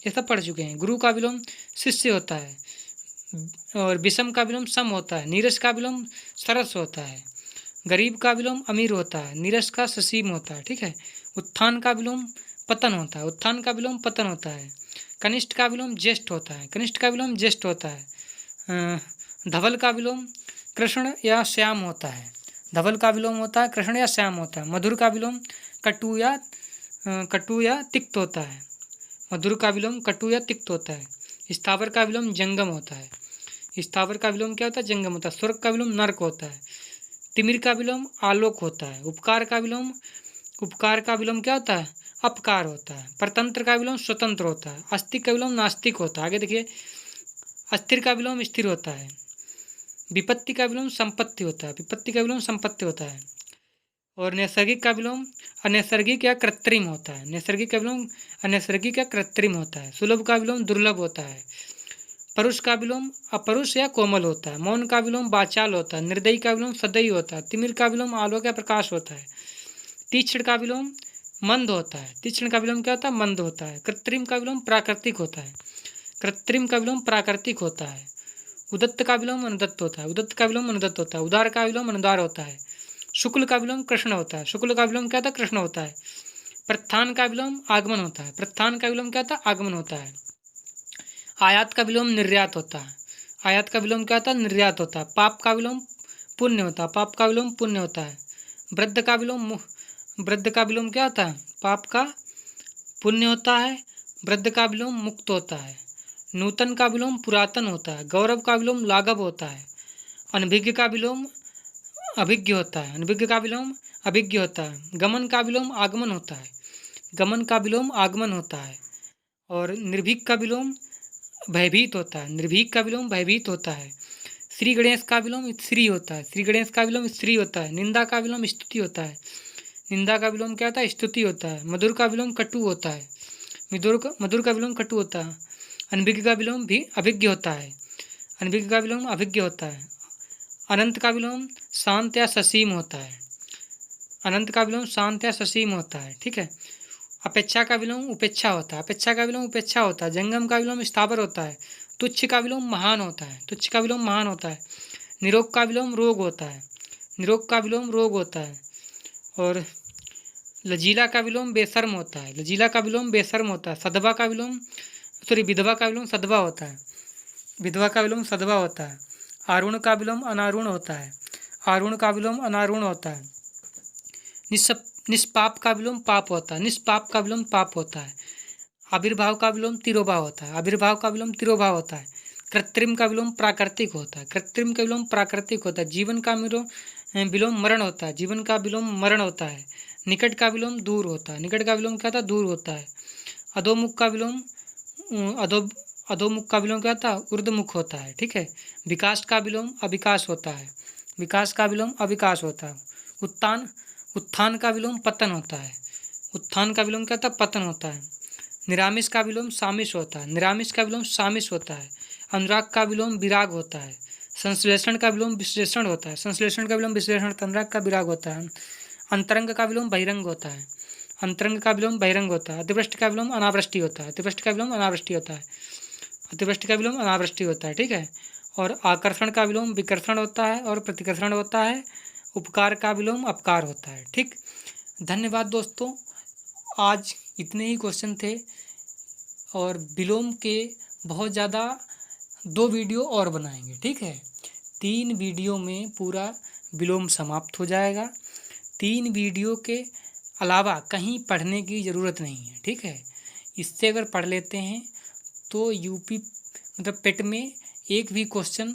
ये सब पढ़ चुके हैं। गुरु का विलोम शिष्य होता है। और विषम का विलोम सम होता है। नीरस का विलोम सरस होता है। गरीब का विलोम अमीर होता है। नीरस का ससीम होता है, ठीक है। उत्थान का विलोम पतन होता है। उत्थान का विलोम पतन होता है। कनिष्ठ का विलोम ज्येष्ठ होता है। कनिष्ठ का विलोम ज्येष्ठ होता है। धवल का विलोम कृष्ण या श्याम होता है। धवल का विलोम होता है कृष्ण या श्याम होता है। मधुर का विलोम कटु या कटु या तिक्त होता है। मधुर का विलोम कटु या तिक्त होता है। स्थावर का विलोम जंगम होता है। स्थावर का विलोम क्या होता है? जंगम होता है। स्वर्ग का विलोम नर्क होता है। तिमिर का विलोम आलोक होता है। उपकार का विलोम क्या होता है? अपकार होता है। परतंत्र का विलोम स्वतंत्र होता है। आस्तिक का विलोम नास्तिक होता है। आगे देखिए, अस्थिर का विलोम स्थिर होता है। विपत्ति का विलोम संपत्ति होता है। विपत्ति का विलोम संपत्ति होता है। और नैसर्गिक का विलोम अनैसर्गिक या कृत्रिम होता है। नैसर्गिक का विलोम अनैसर्गिक या कृत्रिम होता है। सुलभ का विलोम दुर्लभ होता है। परुष का विलोम अपरुष या कोमल होता है। मौन का विलोम वाचाल होता है। निर्दयी का विलोम सदयी होता है। तिमिर का विलोम आलोक या प्रकाश होता है। तीक्ष्ण का विलोम मंद होता है। तीक्ष्ण का विलोम क्या होता है? मंद होता है। कृत्रिम का विलोम प्राकृतिक होता है। कृत्रिम का विलोम प्राकृतिक होता है। उदत्त का विलोम अनुदत्त होता है। उदत्त का विलोम अनुदत्त होता है। उदार का विलोम अनुदार होता है। शुक्ल का विलोम कृष्ण होता है। शुक्ल का विलोम क्या होता है? कृष्ण होता है। प्रत्थान का विलोम आगमन होता है। प्रत्थान का विलोम क्या होता है? आगमन होता है। आयात का विलोम निर्यात होता है। आयात का विलोम क्या होता है? निर्यात होता है। पाप का विलोम पुण्य होता है। पाप का विलोम पुण्य होता है। वृद्ध का विलोम क्या होता है? पाप का पुण्य होता है। वृद्ध का विलोम मुक्त होता है। नूतन का विलोम पुरातन होता है। गौरव का विलोम लाघव होता है। अनभिज्ञ का विलोम अभिज्ञ होता है। अनभिज्ञ का विलोम अभिज्ञ होता है। गमन का विलोम आगमन होता है। गमन का विलोम आगमन होता है। और निर्भीक का विलोम भयभीत होता है। निर्भीक का विलोम भयभीत होता है। श्री गणेश का विलोम श्री होता है। श्री गणेश का विलोम स्त्री होता है। निंदा का विलोम स्तुति होता है। निंदा का विलोम क्या होता है? स्तुति होता है। मधुर का विलोम कटु होता है। मधुर का विलोम कटु होता है। अनभिज्ञ का विलोम भी अभिज्ञ होता है। अनभिज्ञ का विलोम अभिज्ञ होता है। अनंत का विलोम शांत या ससीम होता है। अनंत का विलोम शांत या ससीम होता है। ठीक है। अपेक्षा का विलोम उपेक्षा होता है। अपेक्षा का विलोम उपेक्षा होता है। जंगम का विलोम स्थावर होता है। तुच्छ का विलोम महान होता है। तुच्छ का विलोम महान होता है। निरोग का विलोम रोग होता है। निरोग का विलोम रोग होता है। और लजीला का विलोम बेशर्म होता है। लजीला का विलोम बेशर्म होता है। विधवा का विलोम सधवा होता है। विधवा का विलोम सधवा होता है। आरुण का विलोम अनारुण होता है। आरुण का विलोम अनारुण होता है। निष्पाप का विलोम पाप होता है। निष्पाप का विलोम पाप होता है। आविर्भाव का विलोम तिरोभाव होता है। आविर्भाव का विलोम तिरोभाव होता है। कृत्रिम का विलोम प्राकृतिक होता है। कृत्रिम का विलोम प्राकृतिक होता है। जीवन का विलोम मरण होता है। जीवन का विलोम मरण होता है। निकट का विलोम दूर होता है। निकट का विलोम क्या था? दूर होता है। अधोमुख का विलोम अधोमुख का विलोम क्या था? ऊर्ध्वमुख होता है। ठीक है। विकास का विलोम अविकास होता है। विकास का विलोम अविकास होता है। उत्थान का विलोम पतन होता है। उत्थान का विलोम क्या था? पतन होता है। निरामिष का विलोम सामिष होता है। निरामिष का विलोम सामिष होता है। अनुराग का विलोम विराग होता है। संश्लेषण का विलोम विश्लेषण होता है। संश्लेषण का विलोम विश्लेषण। अनुराग का विराग होता है। अंतरंग का विलोम बहिरंग होता है। अंतरंग का विलोम बहिरंग होता है। अतिवृष्टि का विलोम अनावृष्टि होता है। अतिवृष्टि का विलोम अनावृष्टि होता है। अतिवृष्टि का विलोम अनावृष्टि होता है। ठीक है। और आकर्षण का विलोम विकर्षण होता है और प्रतिकर्षण होता है। उपकार का विलोम अपकार होता है। ठीक। धन्यवाद दोस्तों। आज इतने ही क्वेश्चन थे और विलोम के बहुत ज़्यादा 2 वीडियो और बनाएंगे। ठीक है। 3 वीडियो में पूरा विलोम समाप्त हो जाएगा। 3 वीडियो के अलावा कहीं पढ़ने की ज़रूरत नहीं है। ठीक है। इससे अगर पढ़ लेते हैं तो यूपी मतलब पेट में एक भी क्वेश्चन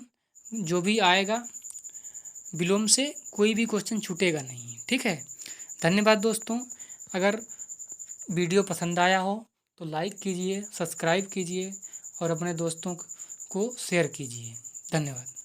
जो भी आएगा विलोम से कोई भी क्वेश्चन छूटेगा नहीं। ठीक है। धन्यवाद दोस्तों। अगर वीडियो पसंद आया हो तो लाइक कीजिए, सब्सक्राइब कीजिए और अपने दोस्तों को शेयर कीजिए। धन्यवाद।